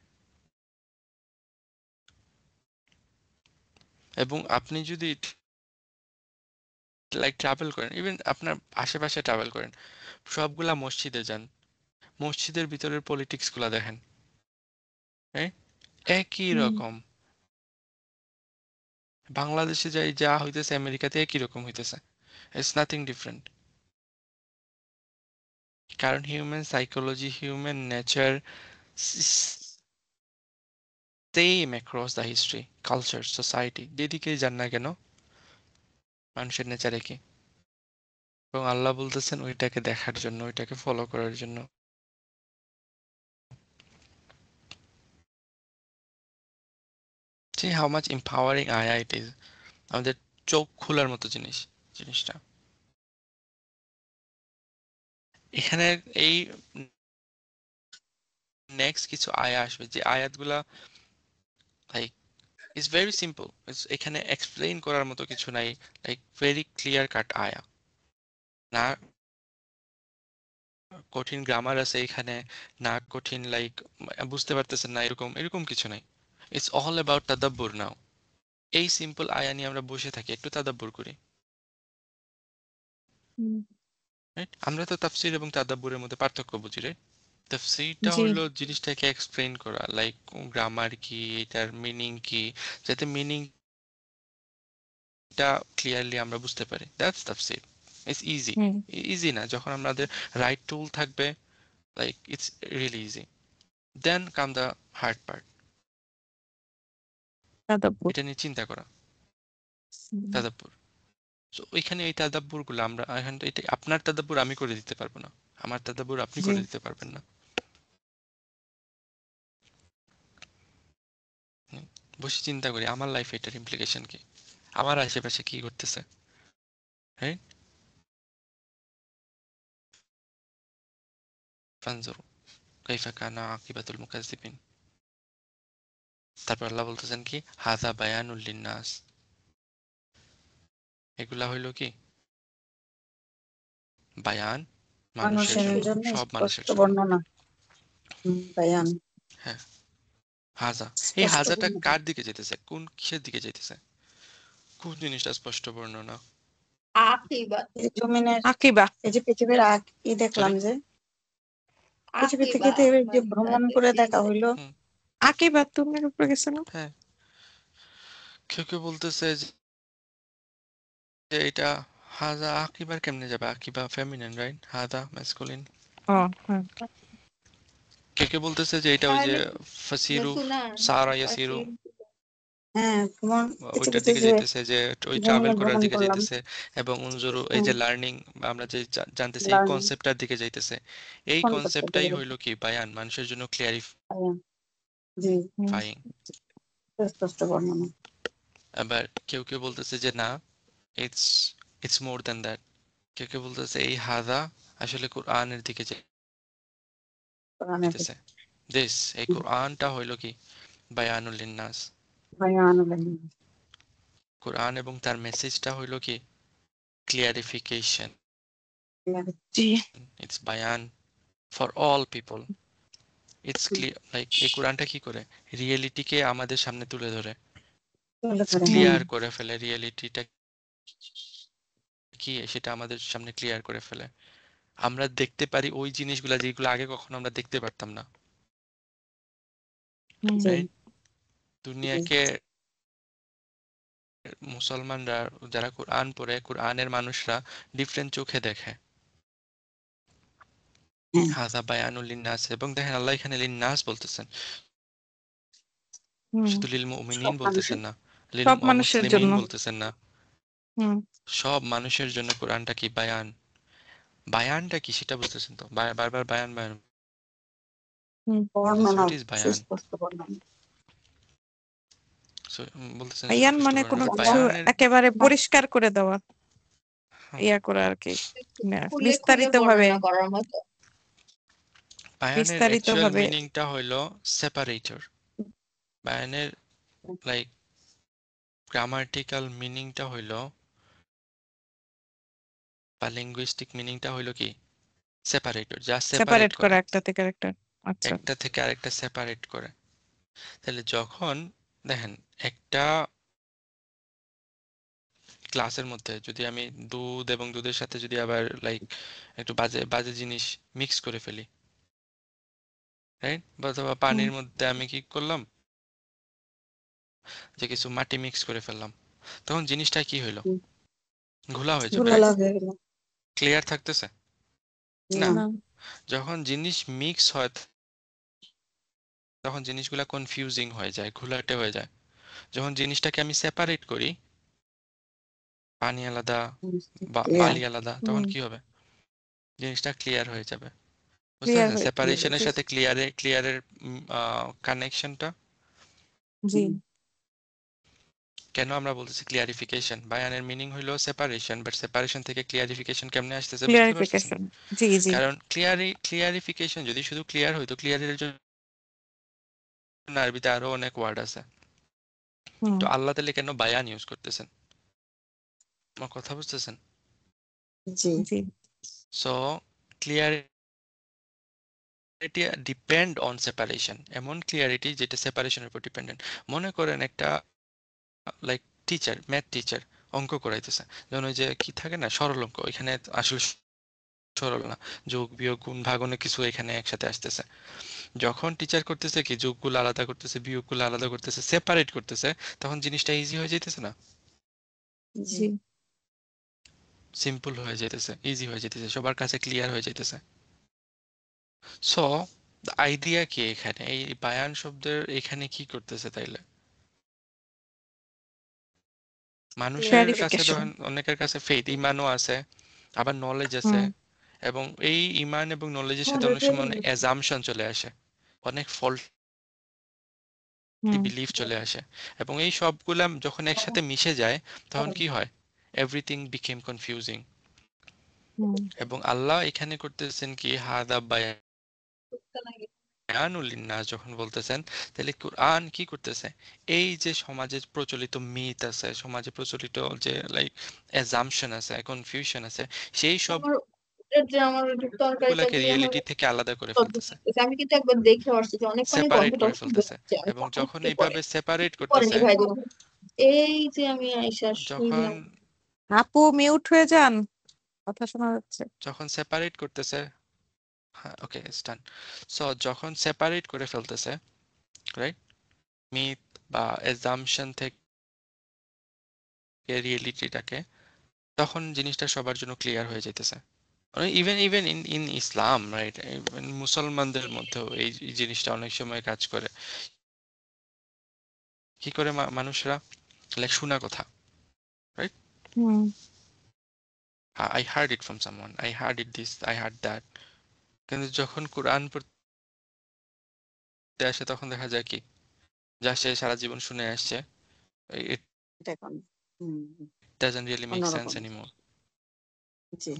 এবং আপনি যদি লাইক ট্রাভেল করেন, ইভেন আপনার আশেপাশে ট্রাভেল করেন, সবগুলা মসজিদে যান, মসজিদের ভিতরের পলিটিক্স গুলা দেখেন, রাইট? একই হুম, রকম। বাংলাদেশে যাই যা হইতেছে আমেরিকাতে একই রকম হইতেছে, ইটস নাথিং ডিফারেন্ট। কারণ human psychology, human nature same across the history, culture, society, যেদিকেই যান না কেন মানুষের নেচার একই। এবং আল্লাহ বলতেছেন ওইটাকে দেখার জন্য, ওইটাকে ফলো করার জন্য। See how much empowering আয়া it is, আমাদের চোখ খোলার মতো জিনিসটা এখানে। এই নেক্সট কিছু আয়া আসবে যে আয়াতগুলা লাইক ইটস ভেরি সিম্পল, এখানে এক্সপ্লেইন করার মতো কিছু নাই, লাইক ভেরি ক্লিয়ার কাট আয়া। না কঠিন গ্রামার আছে এখানে, না কঠিন লাইক বুঝতে পারতেছেন না এরকম এরকম কিছু নাই। ইটস অল অ্যাবাউট তাদাব্বুর নাও। এই সিম্পল আয়া নিয়ে আমরা বসে থাকি, একটু তাদাব্বুর করি, হুম। রাইট? আমরা তো তাফসির এবং তাদাব্বুরের মধ্যে পার্থক্য বুঝি, রাইট? তাফসীরটা জি। হলো জিনিসটাকে এক্সপ্লেইন করা, লাইক গ্রামার কি, এটার মিনিং কি, যাতে মিনিংটা ক্লিয়ারলি আমরা বুঝতে পারি, দ্যাটস তাফসীর। It's easy. হুম, ইজি না যখন আমাদের রাইট টুল থাকবে, like it's really easy. Then come the hard part, তাদাব্বুর। এটা নিয়ে চিন্তা করা, হুম, তাদাব্বুর। তো ওইখানে এই তাদাব্বুর গুলো আমরা এখান এটা আপনার তাদাব্বুর আমি করে দিতে পারবো না, আমার তাদাব্বুর আপনি জি। করে দিতে পারবেন না। হুম, বসে চিন্তা করি আমার লাইফে এটার ইমপ্লিকেশন কি, আমার আশেপাশে কি করতেছে, রাইট? ফানজুরু কাইফা কানা আকিবাতুল মুকাজ্জিবিন। তারপর আল্লাহ বলতেছেন কি হাযা বায়ানুল লিন্নাস, এগুলা হইল কি বায়ান, মানুষের মানুষের জন্য, জন্য সব মানুষের স্পষ্ট জন্য। বর্ণনা। বায়ান। হ্যাঁ, হাজা। এই স্পষ্ট হাজাটা বর্ণনা। কার দিকে যেতেছে, কোন কিসের দিকে যেতেছে, কোন জিনিসটা স্পষ্ট বর্ণনা? আকিবাত। এই যে জমিনের আকিবা, এই যে পৃথিবীর দেখলাম সরি। যে পৃথিবী থেকে আকিবা তো এবার যে মানে ভ্রমণ তাদের করে দেখা দিনের। হইলো। হুম, আকিবা তুমি উপরে গেছো না? হ্যাঁ। কেউ কেউ বলতেছে যে এটা হাজা আকিবার কেমনে যাবে, আকিবা ফেমিনিন, রাইট? হাদা ম্যাসকুলিন। ও, হ্যাঁ। কেউ কেউ বলতেছে যে এটা ওই যে তাহলে ফাসিরু সুনা সারা ইয়াসিরু, ফাসিল। হ্যাঁ, ভ্রমণ ওইটার পৃথিবীতে দিকে যে যাইতেছে, যে ওই ট্রাভেল জমিনে করার ভ্রমণ দিকে করলাম। যাইতেছে। এবং উনজুরু এই হুম, যে লার্নিং, আমরা যে জানতেছি এই লার্নিং কনসেপ্টটার দিকে যাইতেছে। এই কোন করতে কনসেপ্টটাই পেরে। হইলো কি বায়ান, মানুষের জন্য জি। হুম, ক্লিয়ারিফাইং। স্পষ্ট বর্ণনা। আবার কেউ কেউ বলতেছে যে না, it's it's more than that. কেউ কেউ বলতেছে এই হাদা আসলে কোরআনের দিকে কোরআনের যাইতেছে। এই কোরআনটা হইলো কি বায়ানুল লিন্নাস। বায়ান। কোরআন এবং তার মেসেজটা হইলো কি clarification. G It's bayan for all people. It's hmm, clear, like এই কোরআনটা কি করে রিয়েলিটিকে আমাদের সামনে তুলে ধরে, তুলে ধরে, হুম ক্লিয়ার করে ফেলে, রিয়েলিটিটা কি সেটা আমাদের সামনে ক্লিয়ার করে ফেলে। আমরা দেখতে পারি ওই জিনিসগুলা যেগুলো আগে কখনো আমরা দেখতে পারতাম না, হুম জি, রাইট? জি, দুনিয়াকে মুসলমানরা যারা কোরআন পড়ে, কোরআনের মানুষরা ডিফারেন্ট চোখে দেখে। হ্যাঁ, হাযা বায়ানুল লিন্নাস, এবং দেখেন আল্লাহ এখানে লিন্নাস বলতেছেন, হুম শুধু লিল মুমিনিন সব বলতেছেন মানুষের, না, লিল সব মানুষের মুসলিমিন জন্য বলতেছেন না। হুম সব মানুষের জন্য কোরআনটা কি বায়ান। বায়ানটা কি সেটা বুঝতেছেন তো? বারবার বায়ান বায়ান হুম বলতেছে, বর্ণনা, হোয়াট ইজ বায়ান? সুস্পষ্ট বর্ণনা। বলতেছেন বায়ান সুস্পষ্ট মানে কোনো বর্ণনা কিছু বায়ানের। একেবারে বাহ, পরিষ্কার করে দেওয়া, হুম, ইয়া করা আর কি, না, খুলে খুলে বিস্তারিত ভাবে বর্ণনা করার মতো। বায়ানের বিস্তারিত অ্যাকচুয়াল ভাবে মিনিংটা হইলো সেপারেটর। বায়ানের লাইক গ্রামাটিক্যাল মিনিংটা হইলো বা লিঙ্গুইস্টিক মিনিংটা হইলো কি সেপারেটর, যা সেপারেট সেপারেট করে, করা একটা থেকে আরেকটা। আচ্ছা একটা থেকে আরেকটা সেপারেট করে। তাহলে যখন দেখেন একটা ক্লাসের মধ্যে যদি আমি দুধ এবং দুধের সাথে যদি আবার লাইক একটু বাজে বাজে জিনিস মিক্স করে ফেলি, রাইট? অথবা হুম পানির মধ্যে আমি কি করলাম যে কিছু মাটি মিক্স করে ফেললাম, তখন জিনিসটা কি হইলো? হুম, ঘোলা হয়ে যাবে, ঘোলা রাইট? ঘোলা হয়ে গেল, ক্লিয়ার থাকতেছে না? না, না যখন জিনিস মিক্স হয় তখন জিনিসগুলা কনফিউজিং হয়ে যায়, ঘোলাটে হয়ে যায়। যখন জিনিসটাকে আমি সেপারেট করি, পানি আলাদা বা ক্লিয়ার, বালি আলাদা, তখন হুম কি হবে? জিনিসটা ক্লিয়ার হয়ে যাবে। বুঝতে ক্লিয়ার পারছেন হয়ে যাবে। সেপারেশনের সাথে ক্লিয়ারের কানেকশনটা? জি কেন আমরা বলতেছি ক্লিয়ারিফিকেশন? বায়ানের মিনিং হইলো সেপারেশন, বাট সেপারেশন থেকে ক্লিয়ারিফিকেশন কেমনে আসতেছে বুঝতে পারতেছেন? ক্লিয়ারিফিকেশন। জি জি কারণ ক্লিয়ারিফিকেশন যদি শুধু ক্লিয়ার হইতো, ক্লিয়ারের জন্য আরবিতে আরো অনেক ওয়ার্ড আছে, হুম তো আল্লাহ তাআলা কেন বায়ান ইউজ করতেছেন? আমার কথা বুঝতেছেন? জি, জি so clarity depend on separation, এমন ক্লিয়ারিটি যেটা সেপারেশনের উপর ডিপেন্ডেন্ট। মনে করেন একটা লাইক টিচার, ম্যাথ টিচার অঙ্ক করাইতেছে, যেমন ওই যে কি থাকে না সরল অঙ্ক, এখানে আসলে সরল না, যোগ বিয়োগ গুণ ভাগ অনেক কিছু এখানে একসাথে আসতেছে। যখন টিচার করতেছে কি যোগগুলো আলাদা করতেছে, বিয়োগগুলো আলাদা করতেছে, সেপারেট করতেছে, তখন জিনিসটা ইজি হয়ে যাইতেছে না? জি, জি সিম্পল হয়ে যাইতেছে, ইজি হয়ে যাইতেছে, সবার কাছে ক্লিয়ার হয়ে যাইতেছে। সো আইডিয়া কি এখানে, এই বায়ান শব্দের এখানে কি করতেছে তাইলে? মানুষের কাছে ক্লিয়ারিফিকেশন। ধরেন অনেকের কাছে ফেথ ইমানও আছে, আবার নলেজ আছে, হুম এবং এই ইমান এবং নলেজের সাথে আমাদের অনেক সময় training অনেক হচ্ছে। অ্যাজাম্পশন চলে আসে, অনেক ফল্টি হুম বিলিফ চলে আসে, এবং এই সবগুলা যখন একসাথে মিশে যায় তখন কি হয়? Everything became confusing. হুম এবং আল্লাহ এখানে করতেছেন কি হাদা বায়ানুল লিন্নাস যখন বলতেছেন, তাহলে কোরআন কি করতেছে? এই যে সমাজে প্রচলিত মিথ আছে, সমাজে প্রচলিত যে লাইক অ্যাজাম্পশন আছে, কনফিউশন আছে, সেই আমার ওটার যে আমার ওই তরকারিটা সবগুলাকে দিয়ে আমার রিয়েলিটি থেকে আলাদা করে তদ্দূর ফেলতেছে, লাগতেছে। আমি কিন্তু একবার দেখে আসছি যে অনেক পানি সেপারেট গন্ধটা করে খুব ফেলতেছে। বেরোচ্ছে। আমি এবং যখন অনেকক্ষণ পরে এইভাবে সেপারেট একটু পরে করতেছে, নিভাই দেবো। এই যে আমি আইসা যখন শুনলাম। আপু মিউট হয়ে যান, কথা শোনা যাচ্ছে। যখন সেপারেট করতেছে, হ্যাঁ ওকে স্টান। সো যখন সেপারেট করে ফেলতেছে, রাইট, মিথ বা এজাম্পশন থেকে রিয়েলিটিটাকে, তখন জিনিসটা সবার জন্য ক্লিয়ার হয়ে যাইতেছে। Even even in in Islam, right, মুসলমানদের মধ্যেও এই জিনিসটা অনেক সময় কাজ করে। কি করে মানুষরা লাইক শোনা কথা, right, hmm I hard it from someone, I hard it this, I hard that, কিন্তু যখন কোরআন পড়তে আসে তখন দেখা যায় কি, যা সে সারা জীবন শুনে আসছে, ইট এটা এখন, হুম, ডাজন্ট রিয়েলি মেক সেন্স অন্যরকম, এনিমোর। জি,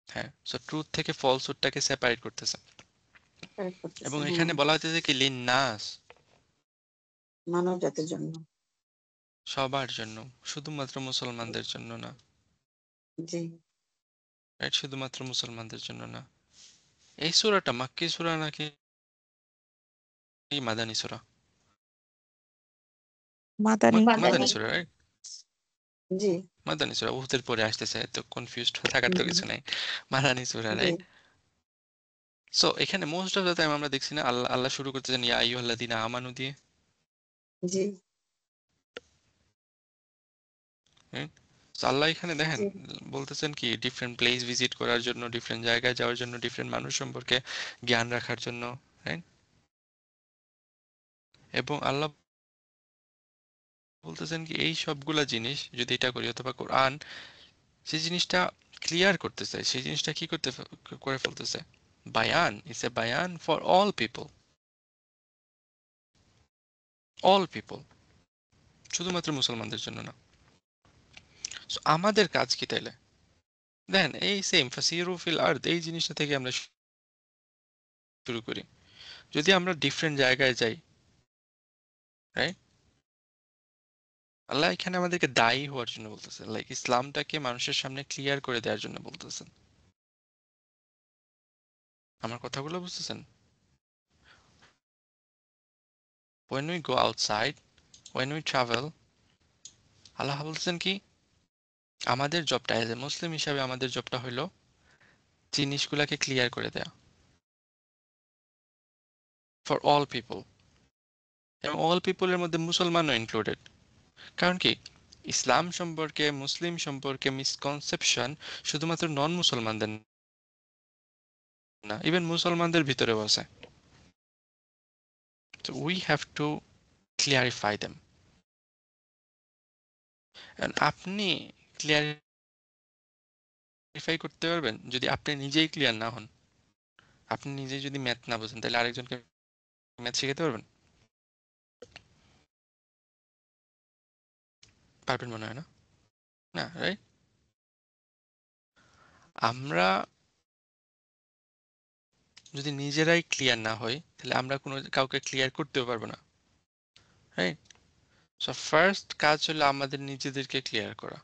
হ্যাঁ, সো ট্রুথ থেকে ফলসহুডটাকে সেপারেট করতেছে। কারেক্ট করতেছে, এবং হ্যাঁ, এখানে বলা হইতেছে কি লিন নাস, মানব জাতির জন্য, সবার জন্য, শুধুমাত্র মুসলমানদের জন্য না। জি, রাইট? শুধুমাত্র মুসলমানদের জন্য না। এই সূরাটা মাক্কি সূরা নাকি মাদানী সূরা? মাদানী মাদানী মাদানী। সূরা, রাইট? জি মাদানী সূরা উহুদের পরে আসতেছে, তো কনফিউজড থাকার তো হুম, কিছু নাই। মাদানী সূরা, জি রাইট? সো এখানে মোস্ট অফ দ্য টাইম আমরা দেখছি না আল্লাহ আল্লাহ শুরু করতেছেন ইয়া আইয়ুহাল্লাযীনা আমানু দিয়ে, জি রাইট? সো আল্লাহ এখানে দেখেন জি বলতেছেন কি ডিফারেন্ট প্লেস ভিজিট করার জন্য, ডিফারেন্ট জায়গায় যাওয়ার জন্য, ডিফারেন্ট মানুষ সম্পর্কে জ্ঞান রাখার জন্য, রাইট? এবং আল্লাহ বলতেছেন কি এই সবগুলা জিনিস যদি এটা করি, অথবা কোরআন সেই জিনিসটা ক্লিয়ার করতেছে, সেই জিনিসটা কি করে ফেলতেছে, বায়ান, ইটস এ বায়ান ফর অল পিপল, শুধুমাত্র মুসলমানদের জন্য না। So, আমাদের কাজ কি তাইলে? দেখেন এই সেম ফাসিরু ফিল আরদ এই জিনিসটা থেকে আমরা শুরু করি। যদি আমরা ডিফারেন্ট জায়গায় যাই, রাইট? আল্লাহ এখানে আমাদেরকে দায়ী হওয়ার জন্য বলতেছেন, লাইক ইসলামটাকে মানুষের সামনে ক্লিয়ার করে দেওয়ার জন্য বলতেছেন। আমার কথাগুলো বুঝতেছেন? When we go outside, when we travel, আল্লাহ বলতেছেন কি আমাদের জবটা এজ এ মুসলিম হিসাবে আমাদের জবটা হলো জিনিসগুলোকে ক্লিয়ার করে দেয়া ফর অল পিপল, এবং অল পিপলের মধ্যে মুসলমানও ইনক্লুডেড। কারণ কি ইসলাম সম্পর্কে, মুসলিম সম্পর্কে মিসকনসেপশন শুধুমাত্র নন মুসলমানদের না, ইভেন মুসলমানদের ভিতরেও আছে। So we have to clarify them. And আপনি ক্লিয়ারিফাই করতে পারবেন যদি আপনি নিজেই ক্লিয়ার না হন। আপনি নিজেই যদি ম্যাথ না বোঝেন তাহলে আরেকজনকে ম্যাথ শেখাতে পারবেন? পারবেন মনে হয় না, না, রাইট? আমরা যদি নিজেরাই ক্লিয়ার না হই তাহলে আমরা কোনো কাউকে ক্লিয়ার করতেও পারবো না, রাইট? সো ফার্স্ট কাজ হলো আমাদের নিজেদেরকে ক্লিয়ার করা,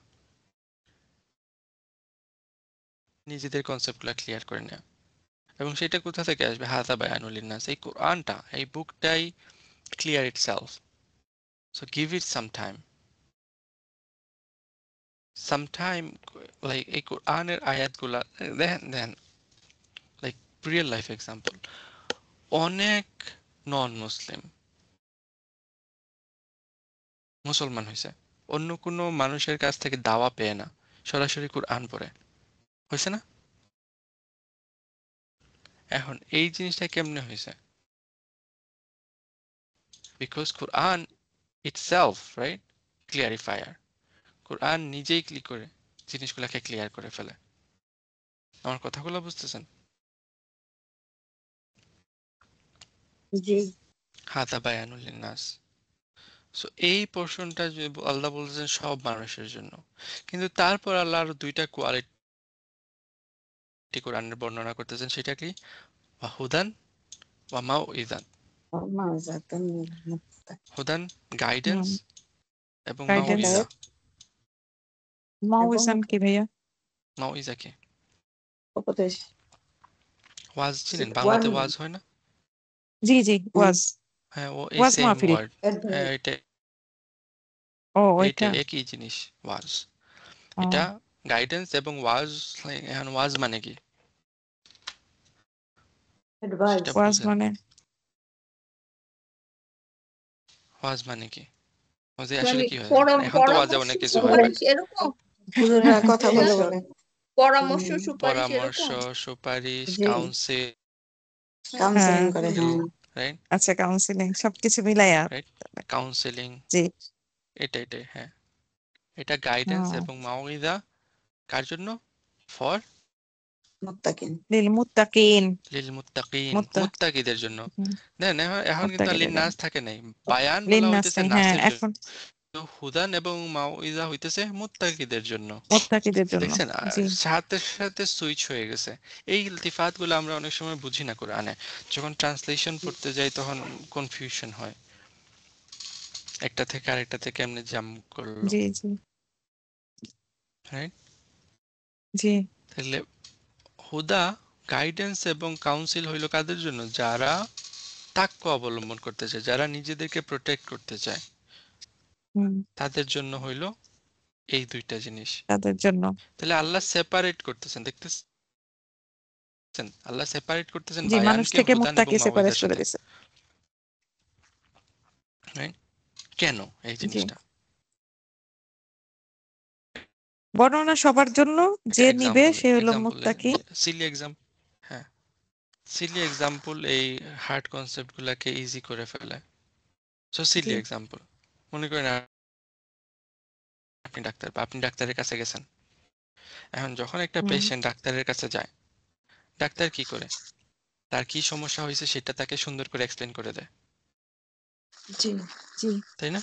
নিজেদের কনসেপ্টগুলো ক্লিয়ার করে নেওয়া। এবং সেটা কোথা থেকে আসবে? হাদা বায়ানুল লিন্নাস, এই কোরআনটা, এই বুকটাই clear itself. So give it some time, like এই কোরআনের আয়াতগুলা দেখেন দেখেন, লাইক রিয়েল লাইফ এক্সাম্পল, অনেক নন মুসলিম মুসলমান হয়েছে অন্য কোনো মানুষের কাছ থেকে দাওয়া পেয়ে না, সরাসরি কোরআন পড়ে, হয়েছে না? এখন এই জিনিসটা কেমনে হয়েছে? Because Quran itself, right, clarifier. Quran নিজেই ক্লিক করে জিনিসগুলোকে ক্লিয়ার করে ফেলে। আমার কথাগুলো বুঝতেছেন? জি হাদা বায়ানুল লিন্নাস। সো এই পোর্শনটা যে আল্লাহ বলতেছেন সব মানুষের জন্য, কিন্তু তারপর আল্লাহ আরো দুইটা কোয়ালিটি কোরআনের বর্ণনা করতেছেন, সেটা কি? হুদান ওয়া মাউইযাত। মাউজাতুন হুদান গাইডেন্স, হুম এবং গাইডেন্স। মাউইজা। হেদায়েত এবং মাউইজান কি ভাইয়া? মাউইজা কি? উপদেশ ওয়াজ চিনেন? ওয়াজ বাংলাতে ওয়াজ হয় না? জি জি ওয়াজ, হ্যাঁ, ও এই ওয়াজ সেম মাহফিল। ওয়ার্ড। হ্যাঁ, এটা ও এইটা ওইটা। একই জিনিস, ওয়াজ। ও এটা গাইডেন্স এবং ওয়াজ। এখন ওয়াজ মানে কি অ্যাডভাইস সেটা ওয়াজ বুঝেন? মানে ওয়াজ মানে কি? ও যে আসলে মানে কি হয়, এখন তো ওয়াজে পরামর্শ অনেক কিছু হয়, বাট সুপারিশ এরকম, হুজুররা কথা তাই না? বলে বলে পরামর্শ সুপারিশ পরামর্শ, এরকম। সুপারিশ, জি কাউন্সিল, কাউন্সেলিং হ্যাঁ করে হ্যাঁ রাইট, আচ্ছা কাউন্সিলিং সবকিছু মিলাইয়া। রাইট, কাউন্সিলিং, জি। এটাই, হ্যাঁ। এটা গাইডেন্স ও এবং মাউইদা কার জন্য? ফর মুত্তাকিন লিল মুত্তাকিন। লিল মুত্তাকিন, মুত্তা মুত্তাকিদের জন্য। হুম, দেন এখন কিন্তু আর মুত্তাকিদের লিন জন্য। নাস থাকে নাই, বায়ান বলা লিন্নাস হইতেছে নেই, হ্যাঁ নাসের জন্য, এখন হুদান এবং মাউইজা হইতেছে মুত্তাকিদের জন্য। মুত্তাকিদের জন্য। দেখছেন? জি সাথে সাথে সুইচ হয়ে গেছে। এই ইলতিফাত গুলো আমরা অনেক সময় বুঝি না কোরআনে, যখন ট্রান্সলেশন পড়তে যাই তখন কনফিউশন হয়, একটা থেকে আরেকটাতে কেমনে জাম্প করলো, জি জি রাইট? জি। তাহলে হুদা গাইডেন্স এবং কাউন্সিল হইল কাদের জন্য? যারা তাকওয়া অবলম্বন করতে চায়, যারা নিজেদেরকে প্রোটেক্ট করতে চায়, হুম, তাদের জন্য হইল এই দুইটা জিনিস। তাদের জন্য। তাহলে আল্লাহ সেপারেট করতেছেন, দেখতেছেন? আল্লাহ সেপারেট করতেছেন জি, মানুষ বায়ানকে থেকে হুদান এবং মুত্তাকি সেপারেট মাওয়াইজার করে সাথে। দিছে। Right? কেন এই জি, জিনিসটা? বর্ণনা সবার জন্য, যে নিবে এক্সাম্পল সে হলো এক্সাম্পল মুত্তাকি। সিলি এক্সাম্পল, হ্যাঁ, সিলি এক্সাম্পল এই হার্ড কনসেপ্ট গুলাকে ইজি করে ফেলে। সো জি, সিলি এক্সাম্পল, মনে করেন আপনি ডাক্তার বা আপনি ডাক্তারের কাছে গেছেন। এখন যখন একটা হুম, পেশেন্ট ডাক্তারের কাছে যায়, ডাক্তার কি করে? তার কি সমস্যা হয়েছে সেটা তাকে সুন্দর করে এক্সপ্লেন করে দেয়, জি জি, তাই না?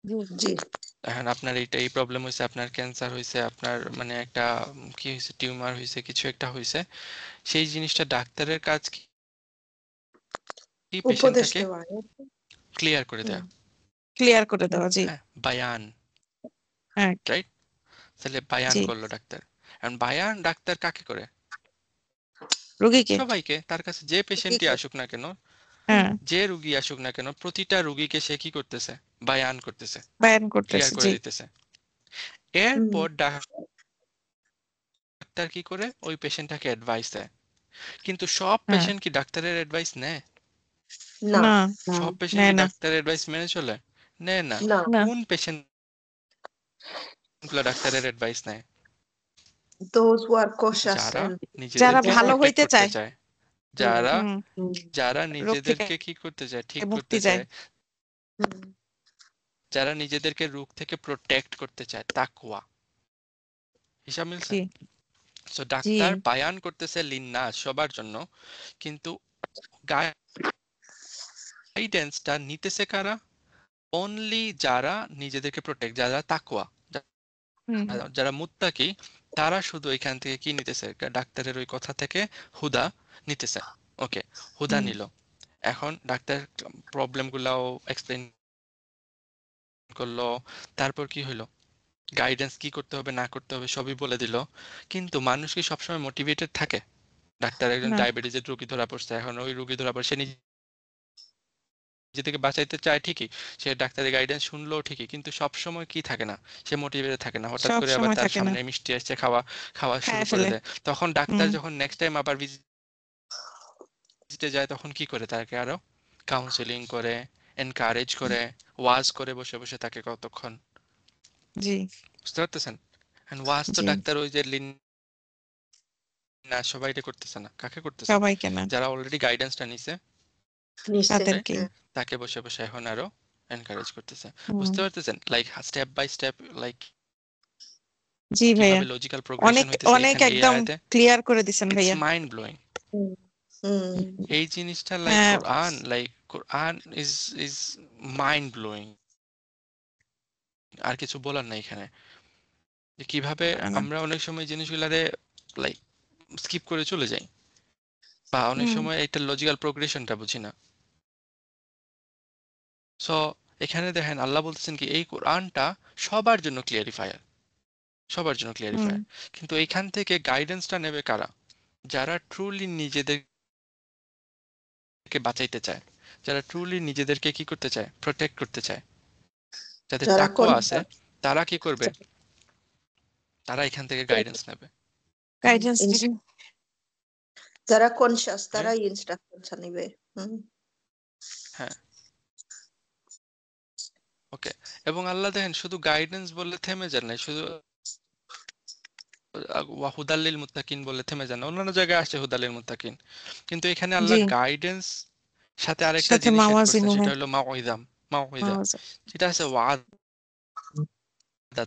জি, জি এখন আপনার এই প্রবলেম হয়েছে, আপনার ক্যান্সার হয়েছে, আপনার মানে একটা কি হয়েছে, টিউমার হয়েছে, কিছু একটা হয়েছে, সেই জিনিসটা ডাক্তারের কাজ কি উপদেশ পেশেন্টটাকে দেওয়া। ক্লিয়ার করে হুম, দেয়া। ক্লিয়ার করে দেওয়া। জি, হ্যাঁ, বায়ান, হ্যাঁ, রাইট? তাহলে বায়ান জি, করলো ডাক্তার। এখন বায়ান ডাক্তার কাকে করে? রোগীকে। সবাইকে, তার কাছে যে পেশেন্টই ঠিকই। আসুক না কেন, হুম, হ্যাঁ, যে রুগী আসুক না কেন, প্রতিটা রুগীকে সে কি করতেছে? বায়ান করতেছে, বায়ান ক্লিয়ার করতেছে। করে জি, দিতেছে। হুম, এরপর ডাক্তার কি করে? ওই পেশেন্টটাকে অ্যাডভাইস দেয়। কিন্তু সব হ্যাঁ, পেশেন্ট কি ডাক্তারের অ্যাডভাইস নেয়? না না, না সব পেশেন্ট নেয় কি না, ডাক্তারের অ্যাডভাইস মেনে চলে? নেয় না। না না, কোন পেশেন্ট গুলো ডাক্তারের অ্যাডভাইস নেয়? those who are cautious যারা and যারা নিজেদেরকে ভালো প্রোটেক্ট হইতে করতে চায়। চায়, হুম, যারা হুম, হুম, যারা রোগ থেকে নিজেদেরকে কি করতে চায়, ঠিক মুক্তি করতে চায়। চায়, হুম, যারা নিজেদেরকে রোগ থেকে প্রোটেক্ট করতে চায়, তাকওয়া। হিসাব মিলছে? জি, সো জি, ডাক্তার বায়ান করতেছে লিন্নাস, সবার জন্য, কিন্তু গাইডেন্সটা নিতেছে কারা? অনলি যারা নিজেদেরকে প্রোটেক্ট, যারা তাকওয়া, হুম, যারা মুত্তাকি, তারা শুধু এখান থেকে কি নিতেছে? ডাক্তারের ওই কথা থেকে হুদা নিতেছে। ওকে, হুদা হুম, নিল। এখন ডাক্তার প্রবলেম গুলাও এক্সপ্লেন করলো, তারপর কি হইলো? গাইডেন্স কি করতে হবে না করতে হবে সবই বলে দিল। কিন্তু মানুষ কি সবসময় মোটিভেটেড থাকে? ডাক্তার একজন না, ডায়াবেটিসের রোগী ধরা পড়ছে, এখন ওই রোগী ধরা পড়ছে, সে নিজে থেকে বাঁচাইতে চায় ঠিকই, সে ডাক্তারের গাইডেন্স শুনলো ঠিকই, কিন্তু সব সময় কি থাকে না, সে মোটিভেটেড থাকে না। হঠাৎ সব করে আবার সময় তার থাকে না, সামনে মিষ্টি আসছে, খাওয়া খাওয়া শুরু খায় করে ফেলে। দেয়। তখন ডাক্তার হুম, যখন নেক্সট টাইম আবার ভিজিটে যায়, তখন কি করে? তাকে আরো কাউন্সেলিং করে, এনকারেজ করে, ওয়াজ করে বসে বসে তাকে কতক্ষণ, জি, বুঝতে পারতেছেন? ওয়াজ তো জি, ডাক্তার ওই যে না সবাইকে করতেছে না, কাকে করতেছে? সবাইকে না, যারা অলরেডি গাইডেন্সটা নিছে, নিশ্চয় রাইট? তাদেরকে। হ্যাঁ তাকে বসে বসে এখন আরো এনকারেজ করতেছে। হুম, বুঝতে পারতেছেন? Like step by step, like জি ভাইয়া, কিভাবে লজিক্যাল প্রোগ্রেশন অনেক হইতেছে অনেক এখানে এই একদম আয়াতে। ক্লিয়ার করে দিছেন ইটস ভাইয়া। Mind blowing. হুম হুম এই জিনিসটা হ্যাঁ, like Quran is is mind blowing. আর কিছু বলার নাই এখানে, যে কিভাবে না, না, আমরা অনেক সময় জিনিসগুলারে লাইক স্কিপ করে চলে যাই, বা অনেক হুম, সময় এটা লজিক্যাল প্রোগ্রেশনটা বুঝি না। সো এখানে দেখেন আল্লাহ বলতেছেন কি, এই কোরআনটা সবার জন্য ক্লিয়ারিফায়ার, সবার জন্য হুম, ক্লিয়ারিফায়ার। কিন্তু এখান থেকে গাইডেন্সটা নেবে কারা? যারা ট্রুলি নিজেদেরকে বাঁচাইতে চায়, যারা ট্রুলি নিজেদেরকে কি করতে চায়? প্রোটেক্ট করতে চায়, যাদের যারা তাকওয়া আছে, তারা কি করবে? তারা এখান থেকে গাইডেন্স নেবে, গাইডেন্স। যারা কনসিয়াস রাইট? তারাই ইনস্ট্রাকশন নিবে। হুম হ্যাঁ, ওকে। এবং আল্লাহ দেখেন শুধু গাইডেন্স বললে থেমে যান নাই, শুধু হুদাল্লিল মুত্তাকিন বলে থেমে যান না, অন্যান্য জায়গায় আসছে হুদাল্লিল মুত্তাকিন, কিন্তু এখানে জি, আল্লাহ গাইডেন্স সাথে আরেকটা সাথে জিনিস এড করছেন, মাওয়াজিনু সেটা হ্যাঁ, হলো মাউইদাম, মাউইদা, মাওয়াজা। যেটা আছে ওয়াদা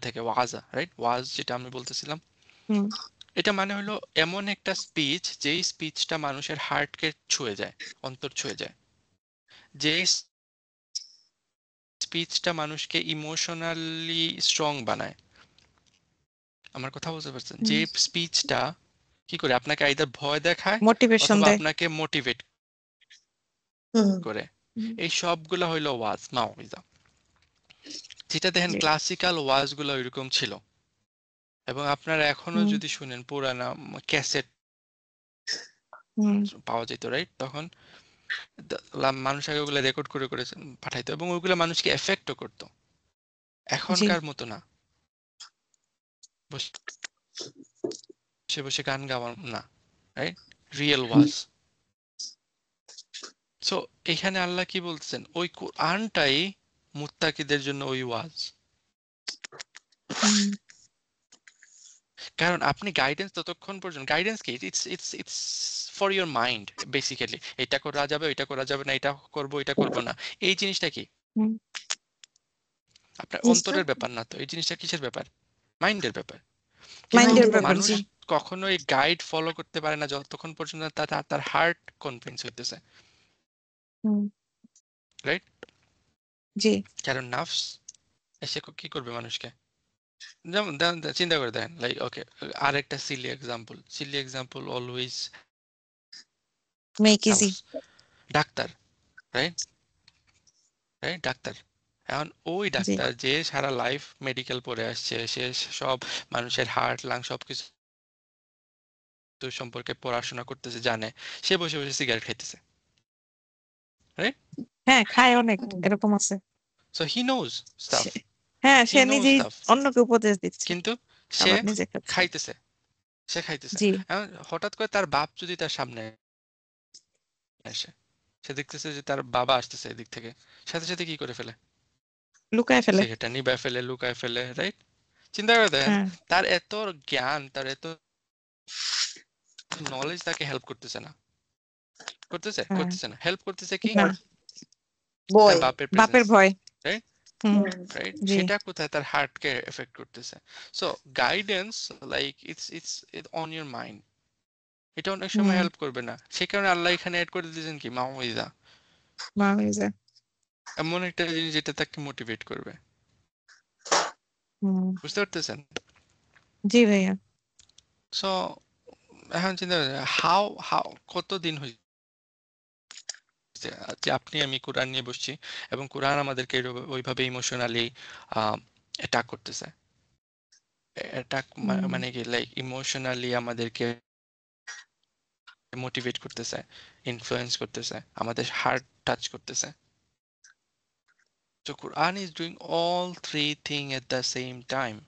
থেকে ওয়াজা, রাইট? ওয়াজ যেটা আমি বলতেছিলাম, হুম, এটা মানে হলো এমন একটা স্পিচ, যেই স্পিচটা মানুষের হার্টকে ছুঁয়ে যায়, অন্তর ছুঁয়ে যায়, যেই স্পিচটা মানুষকে ইমোশনালি স্ট্রং বানায়। আমার কথা বুঝতে পারছেন? হুম, যে স্পিচটা কি করে আপনাকে আইদার ভয় দেখায় মোটিভেশন অথবা দেয়। আপনাকে মোটিভেট হুম করে, হুম, এই সবগুলো হইলো ওয়াজ, মাউইজা। যেটা দেখেন জি, ক্লাসিক্যাল ওয়াজগুলো এরকম ছিল, এবং আপনারা এখনো হুম, যদি শুনেন পুরানা ক্যাসেট হুম পাওয়া যেত, রাইট? তখন মানুষ আগে ওগুলো রেকর্ড করে করে পাঠাইতো এবং ওইগুলো মানুষকে এফেক্টও করতো। জি এখনকার মতো না, বসে বসে গান গাওয়া না, রাইট? রিয়েল ওয়াজ। সো এখানে আল্লাহ কি বলতেছেন, ওই কোরআনটাই মুত্তাকিদের জন্য ওই ওয়াজ। হুম কারণ আপনি গাইডেন্স ততক্ষণ পর্যন্ত, গাইডেন্স কি, it's it's it's for your mind basically. এটা করা যাবে, এটা করা যাবে না, এটা করবো, এটা করবো না, এই জিনিসটা কি হুম আপনার জিনিসটা অন্তরের ব্যাপার না। তো এই জিনিসটা কিসের ব্যাপার? মাইন্ডের ব্যাপার। কিন্তু মাইন্ডের মাইন্ডের ব্যাপার, মানুষ জি। কখনোই গাইড ফলো করতে পারে না যতক্ষণ পর্যন্ত তার হার্ট কনভিন্স হইতেছে, হুম রাইট? জি কারণ নাফস এসে কি করবে মানুষকে, যেমন চিন্তা করে দেখেন, লাইক ওকে, আরেকটা silly example always make easy. Helps. ডাক্তার, রাইট? রাইট, ডাক্তার। এখন ওই জি ডাক্তার যে সারা লাইফ মেডিকেল পড়ে আসছে, সে সব মানুষের হার্ট লাং সবকিছু সম্পর্কে পড়াশোনা করতেছে, জানে, সে বসে বসে সিগারেট খাইতেছে, রাইট? হ্যাঁ, খায় অনেক, হুম, এরকম আছে। সো হি নোজ স্টাফ, সে- হ্যাঁ, হি সে নোজ নিজেই স্টাফ, অন্যকে উপদেশ দিচ্ছে, কিন্তু সে আবার নিজে খাচ্ছে। খাইতেছে, সে খাইতেছে। জি এখন হঠাৎ করে তার বাপ যদি তার সামনে আসে, সে দেখতেছে যে তার বাবা আসতেছে এদিক থেকে, সাথে সাথে কি করে ফেলে, লুকায় ফেলে। সিগারেটটা নিবায় ফেলে, লুকায় ফেলে, রাইট? চিন্তা করে দেখেন, হ্যাঁ তার এত জ্ঞান, তার এত নলেজ তাকে হেল্প করতেছে না, করতেছে হ্যাঁ করতেছে না, হেল্প করতেছে কি, না, তার বয় বাপের বাপের প্রেজেন্স, ভয়। রাইট? হুম হুম, রাইট, জি সেটা কোথায় তার হার্টকে এফেক্ট করতেছে। So guidance, like it's on your mind, এটা অনেক সময় হুম হেল্প করবে না। সে কারণে আল্লাহ এখানে অ্যাড করে দিয়েছেন কি, মাউইজা, মামিজা। এমন একটা জিনিস যেটা তাকে মোটিভেট করবে। হুম বুঝতে পারতেছেন? জি ভাইয়া। সো এখন চিন্তা করেন, হাউ হাউ কতদিন হয়েছে যে আপনি আমি কোরআন নিয়ে বসছি এবং কোরআন আমাদেরকে ওইভাবে ইমোশনালি অ্যাটাক করতেছে। অ্যাটাক হুম মানে কি, লাইক ইমোশনালি আমাদেরকে মোটিভেট করতেছে, ইনফ্লুয়েন্স করতেছে, আমাদের হার্ট টাচ করতেছে। So Quran is doing all three things at the same time.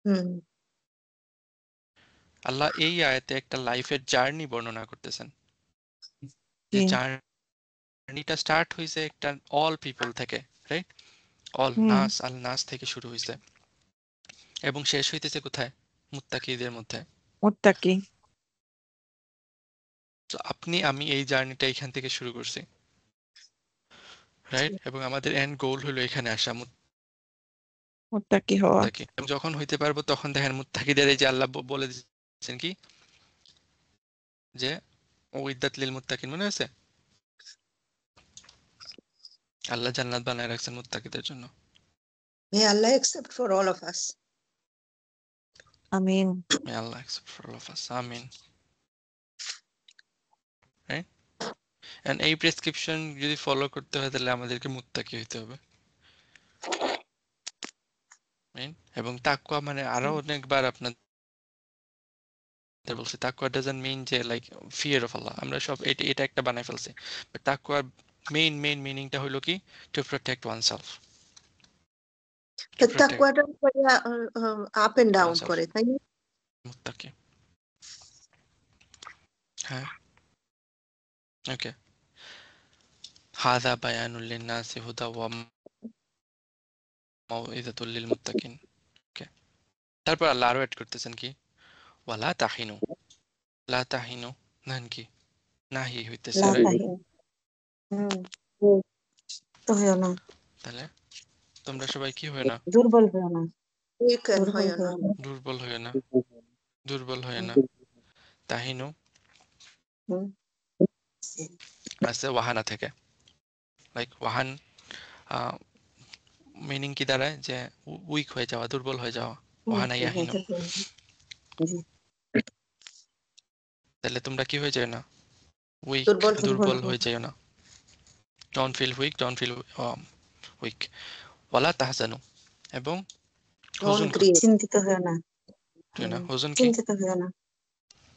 হুম, আল্লাহ এই আয়াতে একটা লাইফের জার্নি বর্ণনা করতেছেন, যে জি জার্নিটা স্টার্ট হয়েছে একটা অল পিপল থেকে, রাইট? হুম আল নাস থেকে শুরু হয়েছে এবং শেষ হইতেছে কোথায়? মুত্তাকিদের মধ্যে। মুত্তাকি। তো আপনি আমি এই জার্নিটা এখান থেকে শুরু করছি, রাইট? এবং আমাদের এন্ড গোল হলো এখানে আসা, মুত্তাকি হওয়া। মুত্তাকি। এবং যখন হইতে পারবো তখন দেখেন মুত্তাকিদের এই যে আল্লাহ বলে দিচ্ছেন কি, যে উইদ্দাত লিল মুত্তাকিন, মনে আছে? আল্লাহ জান্নাত বানায় রাখছেন মুত্তাকিদের জন্য। may Allah accept for all of us. Amin. May Allah accept for all of us. Amin. Right? And এই প্রেসক্রিপশন যদি ফলো করতে হয় তাহলে আমাদেরকে মুত্তাকি হইতে হবে, right? এবং তাকওয়া মানে আরো অনেকবার আপনাদের বলছি, তাকওয়া ডাজন্ট মিন যে লাইক ফিয়ার অফ আল্লাহ, আমরা সব এটা এটা একটা বানাই ফেলছি। বাট তাকওয়ার মেইন মিনিংটা হলো কি, to protect oneself, to The protect taqwa up and down oneself, করে, তাই না? মুত্তাকি। হ্যাঁ, ওকে। হাযা বায়ানুল লিন-নাসি হুদা ওয়া মাউইযাতুল লিল মুত্তাকিন। ওকে, তারপর আল্লাহ আরো এড করতেছেন কি, ওয়ালা তাহিনু, লা তাহিনু নান কি, নাহি হইতেছে, রাইট? লাতাহীন। হুম, তো হইও না, তাহলে তোমরা সবাই কি হয় না, দুর্বল হইও না, weaken হইও না। দুর্বল হয় না, দুর্বল হয় না। তাহিনু হুম, আছে ওয়াহানা থেকে, লাইক ওয়াহান মিনিং কি দাঁড়ায়, যে উইক হয়ে যাওয়া, দুর্বল হয়ে যাওয়া, ওয়াহানা ইয়াহিনু। জি, তাহলে তোমরা কি হয়ে যায় না, উইক, দুর্বল দুর্বল হয়ে যায় না। Don't feel weak, don't feel weak. ওয়ালা তাহজানু, এবং হুজুন গ্রিভ, চিন্তিত হইও না, করো না, হুজুন কি, চিন্তিত হইও না,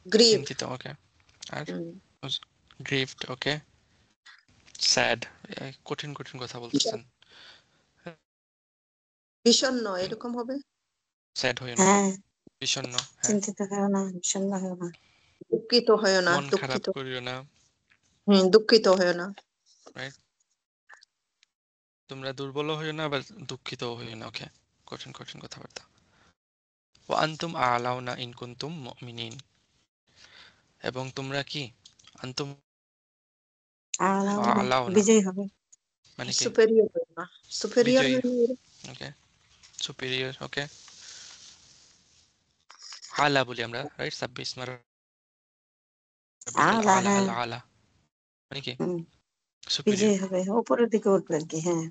গ্রিভ। চিন্তিত, ওকে, আর হুম, গ্রিভড, ওকে। স্যাড, কঠিন কঠিন কথা বলতেছেন। বিষণ্ণ এরকম হবে। স্যাড হইও না, হ্যাঁ, বিষণ্ণ, হ্যাঁ। চিন্তিত হয় না, বিষণ্ণ হয় না, দুঃখিত হয় না, মন খারাপ দুঃখিত, করিও না, দুঃখিত হয় না। রাইট। তোমরা দুর্বল হইও না, আবার দুঃখিতও হইও না, ওকে। কঠিন কঠিন কথাবার্তা। ওয়া আনতুম আ'লাউনা ইন কুনতুম মুমিনিন, এবং তোমরা কি আনতুম আ'লাউনা বিজয়ী হবে, মানে কি? সুপেরিয়র হয় না, সুপেরিয়র বিজয়ী, হয় না। ওকে। সুপিরিয়র, ওকে। আলা বলি আমরা, রাইট? সাব্বিহ ইসমা রাব্বিকাল আলা, আলা, হ্যাঁ, আল আলা মানে কি? হুম, সুপিরিয়র। বিজয়ী হবে, উপরের দিকে উঠবে আর কি। হ্যাঁ,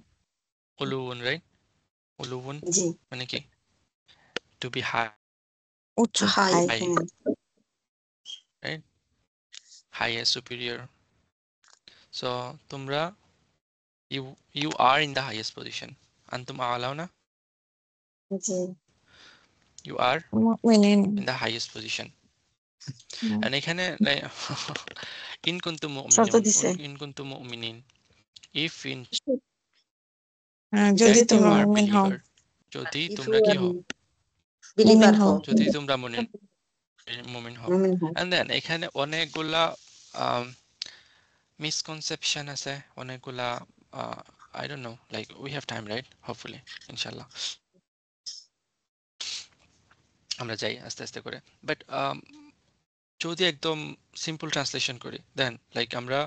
উলুউন, রাইট? উলুউন জি, মানে কি? টু বি হাই, উচ্চ। হাই, হাই, হ্যাঁ, রাইট? Highest, superior. সো তোমরা you are in the highest position. Antum a'launa, G, you are মুমিনিন। in the highest position. Hmm, And এখানে in kuntum শর্ত mu'minun, দিছে, in kuntum mu'minin, if in হ্যাঁ, যদি যদি you তোমরা তুমি, are মুমিন হও, believer, যদি ইফ ইউ তোমরা কি আর হও, মুমিন বিলিভার হও। হও, যদি তোমরা মুমিন হও। মুমিন হও। And then এখানে অনেকগুলা মিসকনসেপশন আছে, অনেকগুলা I don't know, like we have time, right? Hopefully, inshallah. আমরা যাই আস্তে আস্তে করে, বাট যদি একদম সিম্পল ট্রান্সলেশন করি, দেন লাইক আমরা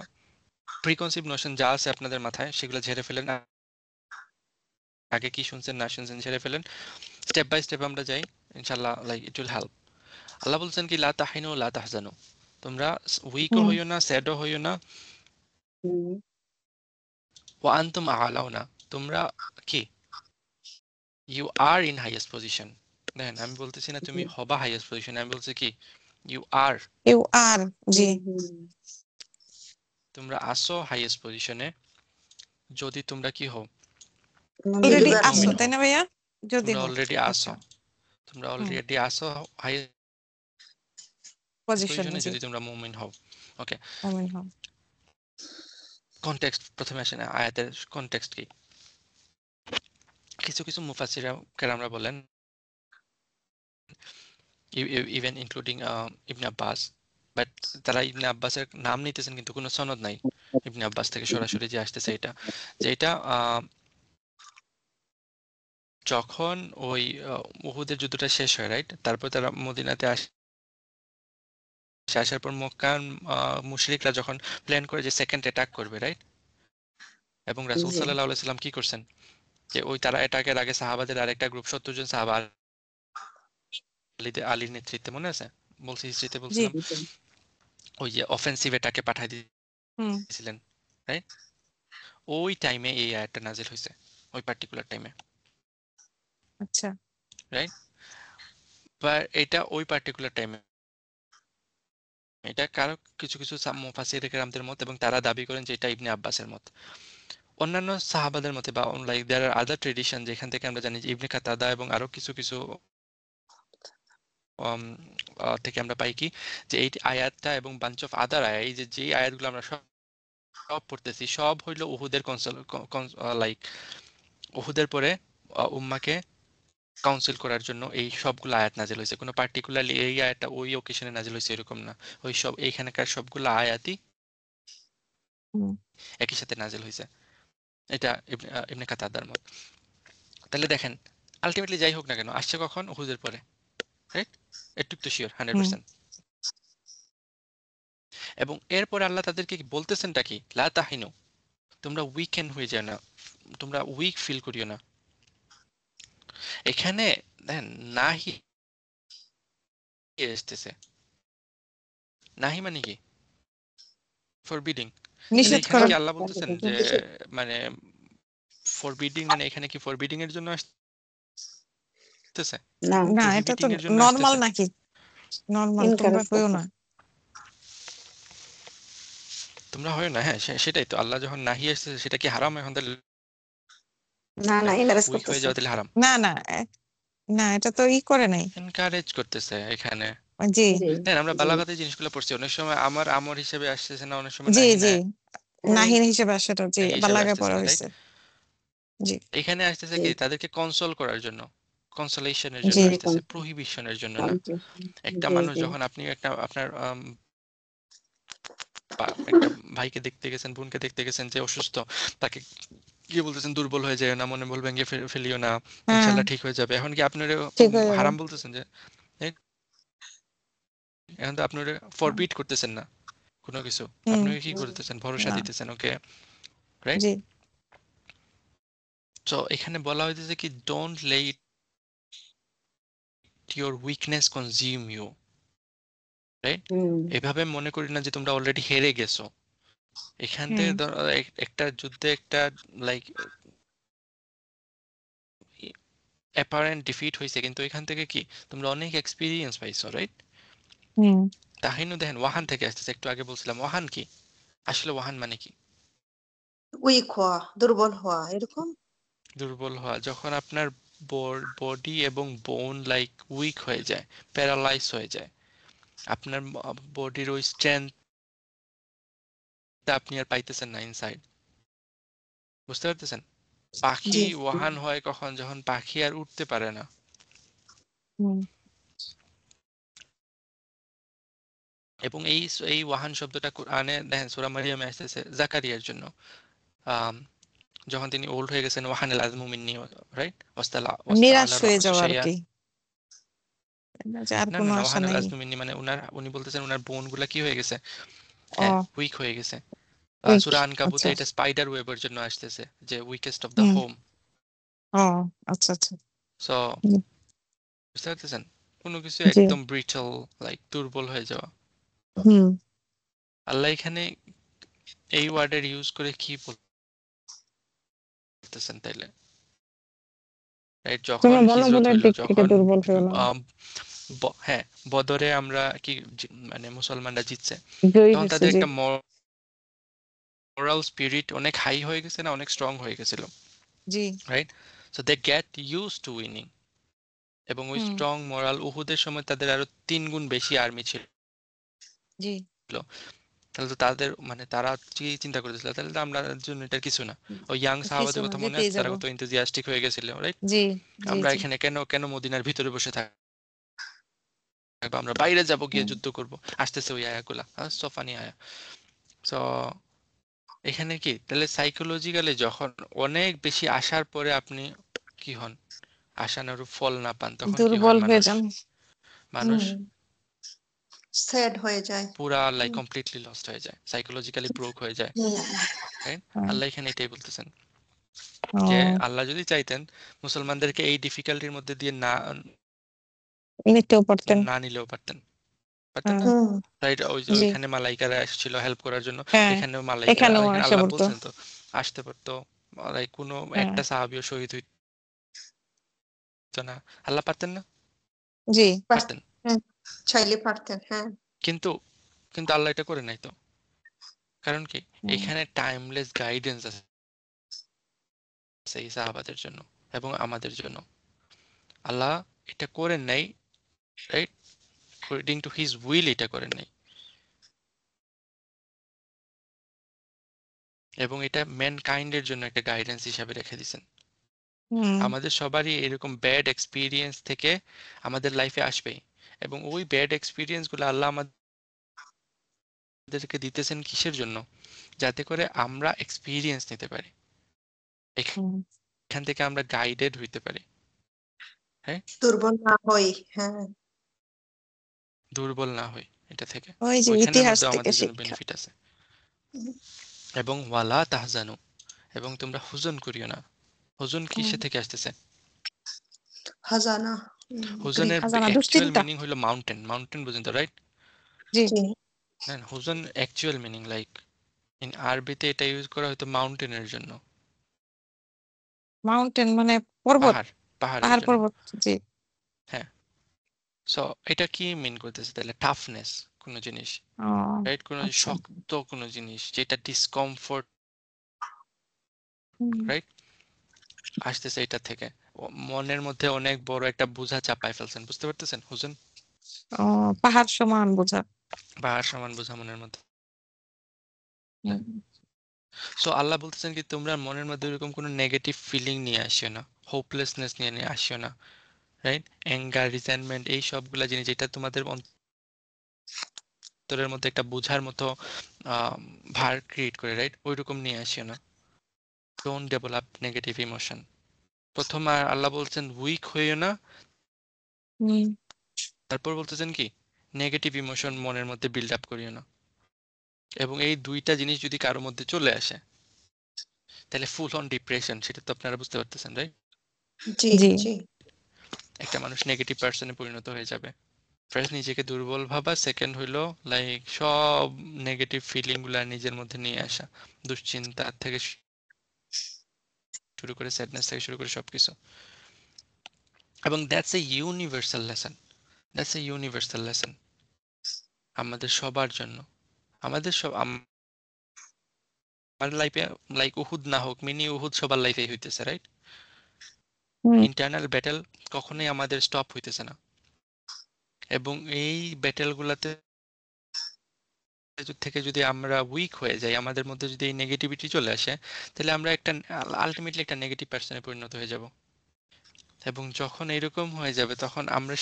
প্রিকনসিভ নোশন যা আছে আপনাদের মাথায় সেগুলো ঝেড়ে ফেলেন, আগে কি শুনছেন না শুনছেন ঝেড়ে ফেলেন, স্টেপ বাই স্টেপ আমরা যাই, ইনশাল্লাহ লাইক ইট উইল হেল্প। আল্লাহ বলছেন কি লা তাহিনু লা তাহজানু, তোমরা উইকও হুম, হইও না, স্যাডও হইও না, হুম, ওয়া আনতুম আ'লাউনা, তোমরা কি you are in highest position. দেখেন আমি বলতেছি না তুমি হুম, হবা হাইয়েস্ট পজিশন, আমি বলছি কি ইউ আর, ইউ আর, জি, হুম, তোমরা আসো হাইয়েস্ট পজিশনে যদি তোমরা কি হও, অলরেডি বিলিভার আসো, মুমিন তাই হও। না ভাইয়া? যদি তোমরা হও, অলরেডি আচ্ছা, আসো, তোমরা হুম, অলরেডি আসো হাইয়েস্ট পজিশনে, পজিশনে জি, যদি তোমরা মুমিন হও, ওকে। মুমিন হও। কনটেক্সট প্রথমে আসে না, আয়াতের কনটেক্সট কি? কিছু কিছু মুফাসসিরা কেরামরা বলেন, even including ibn Abbas, but তারা ইবনে আব্বাসের নাম নিতেছেন কিন্তু কোনো সনদ নাই ইবনে আব্বাস থেকে সরাসরি যে আসতেছে এটা, যে এটা যখন ওই উহুদের যুদ্ধটা শেষ হয়, রাইট? তারপর তারা মদিনাতে আসে, আসার পর মক্কার মুশরিকরা যখন প্ল্যান করে যে সেকেন্ড অ্যাটাক করবে, রাইট? এবং রাসূল জি, সাল্লাল্লাহু আলাইহি সাল্লাম কি করছেন, যে ওই তারা অ্যাটাকের আগে সাহাবাদের আরেকটা গ্রুপ 70 জন সাহাবা আলীর নেতৃত্বে, মনে আছে বলছি, হিস্ট্রিতে জি, বলছিলাম, জি, ওই যে অফেন্সিভ অ্যাটাকে পাঠাই হুম, দিয়েছিলেন, রাইট? ওই টাইমে এই আয়াতটা নাজিল হয়েছে, ওই পার্টিকুলার টাইমে, আচ্ছা, রাইট? বা এটা ওই পার্টিকুলার টাইমে, এটা কারো কিছু কিছু মুফাসসির কেরামদের মত, এবং তারা দাবি করেন যে এটা ইবনে আব্বাসের মত। অন্যান্য সাহাবাদের মতে বা লাইক দেয়ার আর আদার ট্রেডিশন, যেখান থেকে আমরা জানি যে ইবনে কাতাদা এবং আরো কিছু কিছু উম, থেকে আমরা পাই কি, যে এই আয়াতটা এবং বাঞ্চ অফ আদার আয়াত, এই যে যে আয়াতগুলো আমরা সব সব পড়তেছি, সব হইলো উহুদের লাইক উহুদের পরে উম্মাকে কাউন্সিল করার জন্য এই সবগুলো আয়াত নাজিল হয়েছে। কোনো পার্টিকুলারলি এই আয়াতটা ওই ওকেশনে নাজিল হয়েছে এরকম না, ওই সব এইখানকার সবগুলো আয়াতই হুম, একই সাথে নাজিল হয়েছে। এটা ইবনে কাতাদার মত। তাহলে দেখেন আলটিমেটলি যাই হোক না কেন আসছে কখন, উহুদের পরে, রাইট? এটুক তো শিওর হুম, 100%। এবং এরপরে আল্লাহ তাদেরকে বলতেছেনটা কি, লা তাহিনু, তোমরা উইকেন্ড হয়ে যায় না, তোমরা উইক ফিল করিও না। এখানে দেখেন নাহি এসতেছে, নাহি মানে কি, ফরবিডিং। তাহলে নিষেধ এখানে করা। কি আল্লাহ বলতেছেন যে মানে ফরবিডিং, মানে এখানে কি ফরবিডিং এর জন্য আসতেছে, না, না, এটা তো প্রহিবিটিং এর জন্য নর্মাল আসতেছে? নাকি? নর্মাল, তোমরা ইনকারেক্ট হইও করতে, না। তোমরা হয় না, হ্যাঁ সেটাই তো, আল্লাহ যখন নাহি আসতেছে সেটা কি হারাম এখন তাহলে? না, না, ইনকারেক্ট উইক হয়ে করতেছে, যাওয়া তাহলে হারাম? না, না, না, এটা তো ই করে নাই। এনকারেজ করতেছে এখানে, জি জি হ্যাঁ আমরা জি বালাগাতে জিনিসগুলো পড়ছি, অনেক সময় আমার আমর হিসেবে আসতেছে না, অনেক সময় জি নাহিনা জি নাহিন হিসেবে আসেটা জি হিসেবে বালাগায় আসতেছে, পড়া রাইট? হয়েছে। জি এখানে আসতেছে জি কি তাদেরকে কনসোল করার জন্য, কনসোলেশনের জি জন্য জি আসতেছে, প্রহিবিশনের জন্য না। একটা জি মানুষ জি যখন আপনি একটা আপনার একটা ভাইকে দেখতে গেছেন, বোনকে দেখতে গেছেন যে অসুস্থ, তাকে কি বলতেছেন, দুর্বল হয়ে যায় না, মনে বল ভেঙে ফেলিও না, হ্যাঁ ইনশাল্লাহ ঠিক হয়ে যাবে। এখন কি আপনার ঠিক হয়ে যাবে। হারাম বলতেছেন যে এই, এখন তো আপনার ফরবিট করতেছেন না কোনো কিছু, হুম আপনি কি করতেছেন, ভরসা না দিতেছেন ওকে, রাইট? জি তো এখানে বলা হয়েছে কি don't let your weakness consume you, right? Hmm এভাবে মনে করি না যে তোমরা অলরেডি হেরে গেছো। এখান হুম থেকে একটা যুদ্ধে একটা লাইক অ্যাপারেন্ট ডিফিট হয়েছে, কিন্তু এখান থেকে কি তোমরা অনেক এক্সপিরিয়েন্স পাইছো, রাইট? হুম তাহিনু দেখেন ওয়াহান থেকে আসতেছে, একটু আগে বলছিলাম ওয়াহান কি, আসলে ওয়াহান মানে কি? উইক হওয়া দুর্বল হওয়া এরকম দুর্বল হওয়া, যখন আপনার বডি এবং বোন লাইক উইক হয়ে যায়, প্যারালাইজ হয়ে যায়, আপনার বডির ওই স্ট্রেংথ আপনি আর পাইতেছেন না ইনসাইড, বুঝতে পারতেছেন? পাখি জি ওয়াহান হয় কখন, যখন পাখি আর উঠতে পারে না। হুম এবং এই ওয়াহান শব্দটা কোরআনে দেখেন সূরা মারিয়ামে আসতেছে জাকারিয়ার জন্য। আম, যখন তিনি ওল্ড হয়ে গেছেন, ওয়াহান আজমু মিন্নি, রাইট? ওয়াস্তা নিরাশ আলা হয়ে যাওয়া আর শাইয়া। কি, যে আর না না কোনো না, আশা ওয়াহান নাই। আজমু মিন্নি মানে উনি বলতেছেন উনার বোন গুলা কি হয়ে গেছে, ও হ্যাঁ উইক হয়ে গেছে। উইক সূরা আনকাবুতে আচ্ছা এটা স্পাইডার ওয়েবের জন্য আসতেছে, যে weakest of the hmm home. ও আচ্ছা আচ্ছা সো হুম, বুঝতে পারতেছেন, কোনো কিছু জি একদম ব্রিটল, লাইক দুর্বল হয়ে যাওয়া। হুম আল্লাহ এখানে এই ওয়ার্ডের ইউজ করে কি বলতেছেন তাইলে, রাইট? যখন তোমার হিজরত মনোবলের হইল, দিক থেকে যখন দুর্বল হয়েও না, হ্যাঁ বদরে আমরা কি মানে মুসলমানরা জিতছে, জয়ী তখন হয়েছে তাদের জি একটা মোরাল স্পিরিট অনেক হাই হয়ে গেছে না, অনেক স্ট্রং হয়ে গেছিল, জি right? So they get use to winning. এবং ওই হুম স্ট্রং মোরাল উহুদের সময় তাদের আরো 3 গুণ বেশি আর্মি ছিল। জি তাহলে তো তাদের মানে তারা কি চিন্তা করতেছিল, তাহলে তো আমরা জন্য এটা কিছু না। ওই ইয়াং কিছু সাহাবাদের না কথা মনে জিতেই আছে, যাব। তারা কত এনথুজিয়াস্টিক হয়ে গেছিল, রাইট? জি জি আমরা জি এখানে কেন কেন মদিনার ভিতরে বসে থাকবো, আমরা বাইরে যাব, গিয়ে হুম যুদ্ধ করব। আসতেছে ওই আয়াগুলা, সোফানি আয়া। সো এখানে কি তাহলে সাইকোলজিক্যালি যখন অনেক বেশি আসার পরে আপনি কি হন, আশানুরূপ ফল না পান, তখন কি হয় দুর্বল হয়ে মানুষ, যান। মানুষ হুম স্যাড হয়ে যায় পুরা লাইক হুম কমপ্লিটলি লস্ট হয়ে যায়, সাইকোলজিক্যালি ব্রোক হয়ে যায়, হুম, রাইট? হ্যাঁ। আল্লাহ এখানে এটাই বলতেছেন যে ও আল্লাহ যদি চাইতেন মুসলমানদেরকে এই ডিফিকাল্টির মধ্যে দিয়ে না নিতেও পারতেন। না নিলেও পারতেন, পারতেন হ্যাঁ না, হুম রাইট? ওই যে জি ওইখানে মালাইকারা এসেছিল হেল্প করার জন্য, হ্যাঁ এখানেও মালাইকারা, এখানেও এখানে এসে আল্লাহ পড়তো। বলছেন তো আসতে পারতো, লাইক কোনো হ্যাঁ একটা সাহাবীও শহীদ হইতো না, আল্লাহ পারতেন না? জি পারতেন। হ্যাঁ চাইলে পারতেন হ্যাঁ কিন্তু কিন্তু আল্লাহ এটা করে নাই তো, কারণ কি হুম, এখানে টাইমলেস গাইডেন্স আছে এই সাহাবাদের জন্য এবং আমাদের জন্য। আল্লাহ এটা করেন নাই, right, according to his will এটা করেন নাই, এবং এটা ম্যান কাইন্ডের জন্য একটা গাইডেন্স হিসাবে রেখে দিয়েছেন। হুম, আমাদের সবারই এরকম ব্যাড এক্সপিরিয়েন্স থেকে আমাদের লাইফে আসবেই, এবং ওই ব্যাড এক্সপিরিয়েন্স গুলো আল্লাহ আমাদেরকে দিতেছেন কিসের জন্য, যাতে করে আমরা এক্সপিরিয়েন্স নিতে পারি, হুম। এখান থেকে আমরা গাইডেড হইতে পারি, হ্যাঁ, দুর্বল না হই হ্যাঁ দুর্বল না হই এটা থেকে। ওই যে ওইখানের ইতিহাস মধ্যে থেকে আমাদের জন্য শিক্ষা। বেনিফিট আছে। এবং ওয়ালা তাহজানু, এবং তোমরা হুজন করিও না। হুজন হুম, কিসে থেকে আসতেছে? খাজানা হুজনের গ্রিক খাজানা অ্যাকচুয়াল দুশ্চিন্তা। মিনিং হলো মাউন্টেন, মাউন্টেন বুঝেন তো, রাইট? জি জি না হুজন অ্যাকচুয়াল মিনিং লাইক ইন আরবিতে এটা ইউজ করা হয়তো মাউন্টেনের জন্য, মাউন্টেন মানে পর্বত, পাহাড়, পাহাড়ের পাহাড় জন্য, পর্বত। জি হ্যাঁ। সো এটা কি মিন করতেছে তাহলে, টাফনেস কোনো জিনিস, ও রাইট? কোনো আচ্ছা শক্ত কোনো জিনিস যেটা ডিসকমফোর্ট, হুম, রাইট, আসতেছে এটা থেকে। মনের মধ্যে অনেক বড় একটা বোঝা চাপায় ফেলছেন, বুঝতে পারতেছেন হুজন? পাহাড় সমান বোঝা। পাহাড় সমান বোঝা মনের মধ্যে। হুম, সো আল্লাহ বলতেছেন কি তোমরা মনের মধ্যে এরকম কোনো নেগেটিভ ফিলিং নিয়ে আসিও না, হোপলেসনেস নিয়ে আসিও না, রাইট? অ্যাঙ্গার, রিজেন্টমেন্ট, এই সবগুলা জিনিস যেটা তোমাদের অন্তরের মধ্যে একটা বোঝার মতো ভার ক্রিয়েট করে, রাইট? ওইরকম নিয়ে আসিও না। Don't develop negative emotion. প্রথম আর আল্লাহ বলছেন উইক হইও না, হুম, তারপর বলতেছেন কি নেগেটিভ ইমোশন মনের মধ্যে বিল্ড আপ করিও না। এবং এই দুইটা জিনিস যদি কারোর মধ্যে চলে আসে তাহলে ফুল অন ডিপ্রেশন, সেটা তো আপনারা বুঝতে পারতেছেন, রাইট? জি জি জি একটা মানুষ নেগেটিভ পার্সনে পরিণত হয়ে যাবে। ফার্স্ট নিজেকে দুর্বল ভাবা, সেকেন্ড হইলো লাইক সব নেগেটিভ ফিলিং গুলা নিজের মধ্যে নিয়ে আসা, দুশ্চিন্তা থেকে শুরু করে স্যাডনেস থেকে শুরু করে সবকিছু। এবং that's a universal lesson, that's a universal lesson আমাদের সবার জন্য। আমাদের সব আমার লাইফে লাইক উহুদ না হোক, মিনি উহুদ সবার লাইফে হইতেছে, রাইট? হুম, ইন্টারনাল ব্যাটেল কখনোই আমাদের স্টপ হইতেছে না। এবং এই ব্যাটেল গুলাতে থেকে যদি আমরা উইক হয়ে যাই, আমাদের মধ্যে যদি এই নেগেটিভিটি চলে আসে, তাহলে আমরা একটা আলটিমেটলি একটা নেগেটিভ পার্সনে পরিণত হয়ে যাব। এবং যখন এরকম হয়ে যাবে তখন আমরা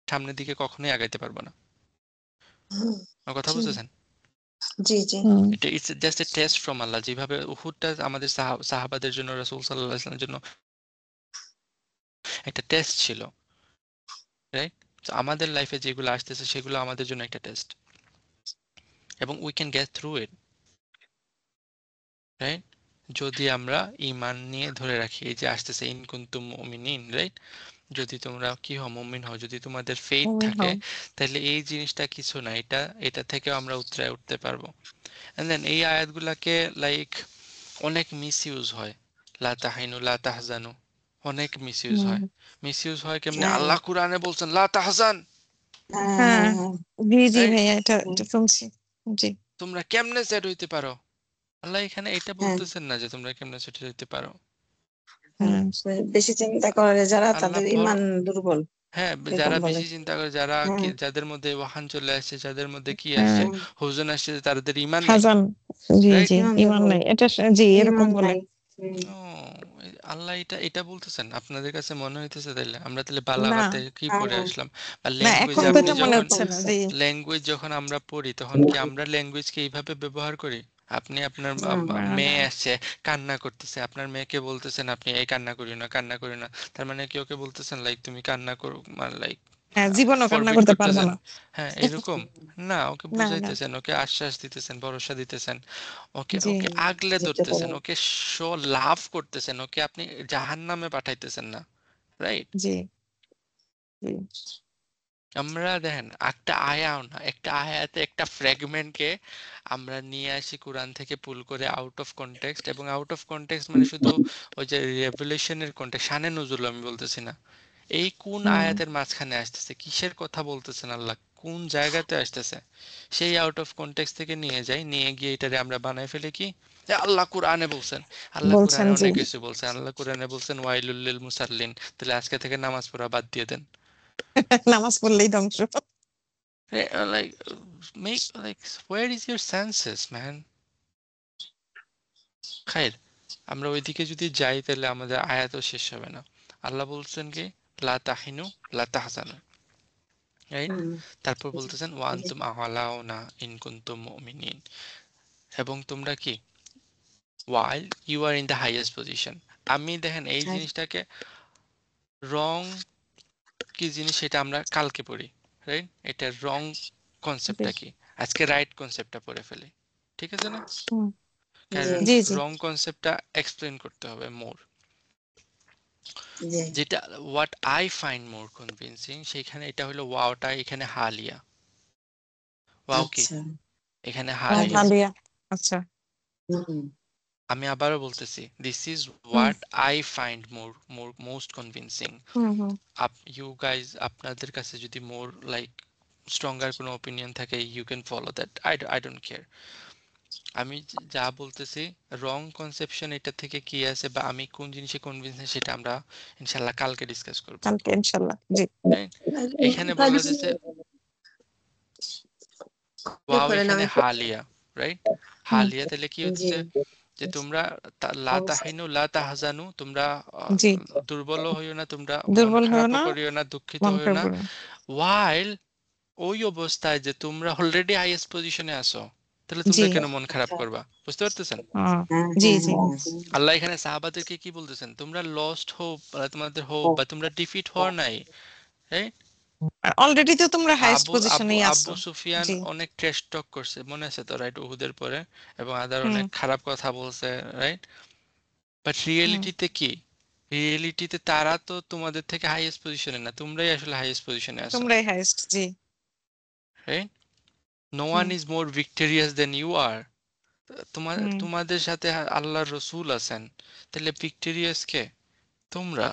সামনের দিকে কখনোই আগাইতে পারবো না। হুম, আমার কথা জি বুঝতেছেন? জি জি হুম, এটা it's just a test from Allah. যেভাবে উহুদটা আমাদের সাহাবাদের জন্য, রাসূল সাল্লাল্লাহু আলাইহি ওয়াসাল্লামের জন্য একটা টেস্ট ছিল, রাইট? তো আমাদের লাইফে যেগুলো আসতেছে সেগুলো আমাদের জন্য একটা টেস্ট, এবং we can get through it, right? যদি আমরা ঈমান নিয়ে ধরে রাখি এই যে আসতেছে ইন কুনতুম মুমিনিন, রাইট? যদি তোমরা কি হও, মুমিন হও, যদি তোমাদের ফেইথ হুম, থাকে, হও। তাহলে এই জিনিসটা কিছু না, এটা থেকেও আমরা উতরায় উঠতে পারবো। এন্ড দেন এই আয়াতগুলাকে লাইক অনেক মিসইউজ হয়, লা তাহিনু লা তাহজানু, অনেক মিসইউজ হুম, হয়। মিসইউজ হয় কেমনে? হ্যাঁ আল্লাহ কোরআনে বলছেন লা তাহজান, হ্যাঁ হ্যাঁ, হ্যাঁ হ্যাঁ জি জি রাইট? ভাইয়া, এটা হুম, এটা শুনছি। জি তোমরা কেমনে সেট হইতে পারো? আল্লাহ এখানে এটা হ্যাঁ বলতেছেন না যে তোমরা কেমনে সেট হইতে পারো। হ্যাঁ হ্যাঁ বেশি চিন্তা করে যারা আল্লাহ তাদের বড়, ইমান দুর্বল হ্যাঁ, এরকম যারা বলে বেশি চিন্তা করে, যারা হ্যাঁ যাদের মধ্যে ওয়াহান চলে আসছে, যাদের মধ্যে কি হ্যাঁ, আসছে, হ্যাঁ হুজন আসছে, তাদের ইমান নাই, হাসান, জি রাইট? জি, ইমান ইমান দুর্বল নাই, এটা জি এরকম ইমান বলে। নাই হুম, ও, আল্লাহ এটা এটা বলতেছেন আপনাদের কাছে মনে হইতেছে? তাইলে আমরা তাহলে না বালাগাতে কি না পড়ে না আসলাম? বা না, ল্যাঙ্গুয়েজ এখন হুম তো আপনি এটা মনে ঠিক যখন হচ্ছে না, বলছে জি। ল্যাঙ্গুয়েজ যখন আমরা পড়ি তখন কি আমরা ল্যাঙ্গুয়েজকে এইভাবে ব্যবহার করি? আপনি আপনার না না না, মেয়ে আসছে, কান্না করতেছে, আপনার মেয়েকে বলতেছেন আপনি এই কান্না করি না, কান্না করি না, তার মানে কি ওকে বলতেছেন লাইক তুমি কান্না করো, মানে লাইক হ্যাঁ, জীবনও কান্না ফরবিট করতে পারবো করতেছেন? না। হ্যাঁ, এরকম না, ওকে না না, বুঝাইতেছেন, ওকে আশ্বাস দিতেছেন, ভরসা দিতেছেন, ওকে জি ওকে আগলে যেটা ধরতেছেন, বলে ওকে শো লাভ করতেছেন, ওকে আপনি জাহান্নামে পাঠাইতেছেন না, রাইট? জি জি, আমরা দেখেন একটা আয়াও না, একটা আয়াতে একটা ফ্র্যাগমেন্টকে আমরা নিয়ে আসি কোরআন থেকে পুল করে আউট অফ কনটেক্সট, এবং আউট অফ কনটেক্সট মানে শুধু ওই যে রেভেলেশনের কনটেক্সট, শানে নজুল আমি বলতেছি না, এই কোন হুম, আয়াতের মাঝখানে আসতেছে, কিসের কথা বলতেছেন আল্লাহ, কোন জায়গাতে আসতেছে, সেই আউট অফ কনটেক্সট থেকে নিয়ে যাই, নিয়ে গিয়ে এটারে আমরা বানাই ফেলি কি যে আল্লাহ কোরআনে বলছেন। আল্লাহ বলছেন কোরআনে জি। অনেক কিছু বলছেন, আল্লাহ কোরআনে বলছেন ওয়াইলুল লিল মুসাল্লিন, তাহলে আজকে থেকে নামাজ পড়া বাদ দিয়ে দেন। নামাজ পড়লেই ধ্বংস। Like make like where is your senses, man? খাইর, আমরা ওইদিকে যদি যাই তাহলে আমাদের আয়াতও শেষ হবে না। আল্লাহ বলছেন কি লা তাহিনু লা তাহজানু, রাইট? হুম তারপর জি বলতেছেন ওয়া জি আনতুম আ'লাউনা ইন কুনতুম মুমিনিন, এবং তোমরা কি while you are in the highest position। আমি দেখেন এই হ্যাঁ জিনিসটাকে রং কি জিনিস সেটা আমরা কালকে পড়ি, রাইট? এটা রং জি কনসেপ্টটা কি, আজকে রাইট কনসেপ্টটা পড়ে ফেলি, ঠিক আছে না? হুম, জি কারণ জি জি, রং কনসেপ্টটা এক্সপ্লেন করতে হবে মোর। জি যেটা what I find more convincing, সেখানে এটা হলো ওয়াওটা এখানে হালিয়া, ওয়াও কি আচ্ছা এখানে ও হালিয়া। হালিয়া হালিয়া, আচ্ছা, হুম আমি আবারও বলতেছি this is hmm what I find more more most convincing. Hmm hmm, you guys আপনাদের কাছে যদি মোর লাইক স্ট্রঙ্গার কোনো ওপিনিয়ন থাকে you can follow that, I don't care. আমি যা বলতেছি রং কনসেপশন এটা থেকে কি আছে বা আমি কোন জিনিসে কনভিন্স সেটা আমরা ইনশাল্লাহ কালকে ডিসকাস করব। কালকে ইনশাল্লাহ। জি Right? এখানে বলা হয়েছে ওয়াও, করেন এখানে আমি হালিয়া, রাইট? হুম, হালিয়া তাহলে কি জি হচ্ছে যে তোমরা লা তাহিনু লা তাহজানু, তোমরা জি, দুর্বল হইও না, তোমরা মন দুর্বল হয়েও খারাপও না, করিও না, দুঃখিত মন হইও খারাপ না, করো না। ওয়াইল ওই অবস্থায় যে তোমরা অলরেডি হাইয়েস্ট পজিশনে আছো, তাহলে জি, তোমরা কেন মন খারাপ করবা? বুঝতে পারতেছেন? আহ, হ্যাঁ জি হ্যাঁ জি হ্যাঁ আল্লাহ এখানে সাহাবাদেরকে কি বলতেছেন? তোমরা লস্ট হোপ, তোমাদের হোপ বা তোমরা ডিফিট হওয়ার নাই, রাইট? অলরেডি তো তোমরা হাইয়েস্ট আবু আবু পজিশনেই আবু আছো। সুফিয়ান জি, অনেক ট্রেশ টক করছে, মনে আছে তো, রাইট? উহুদের পরে, এবং আদার হুম, অনেক খারাপ কথা বলছে, রাইট? বাট হুম, রিয়েলিটিতে কি? রিয়েলিটিতে তারা তো তোমাদের থেকে হাইয়েস্ট পজিশনে না, তোমরাই আসলে হাইয়েস্ট পজিশনে আছো, তোমরাই হাইয়েস্ট। জি, right? No one hmm, is more victorious than you are. হুম, তোমাদের সাথে আল্লাহর রসূল আছেন, তাহলে ভিক্টোরিয়াস কে? তোমরা।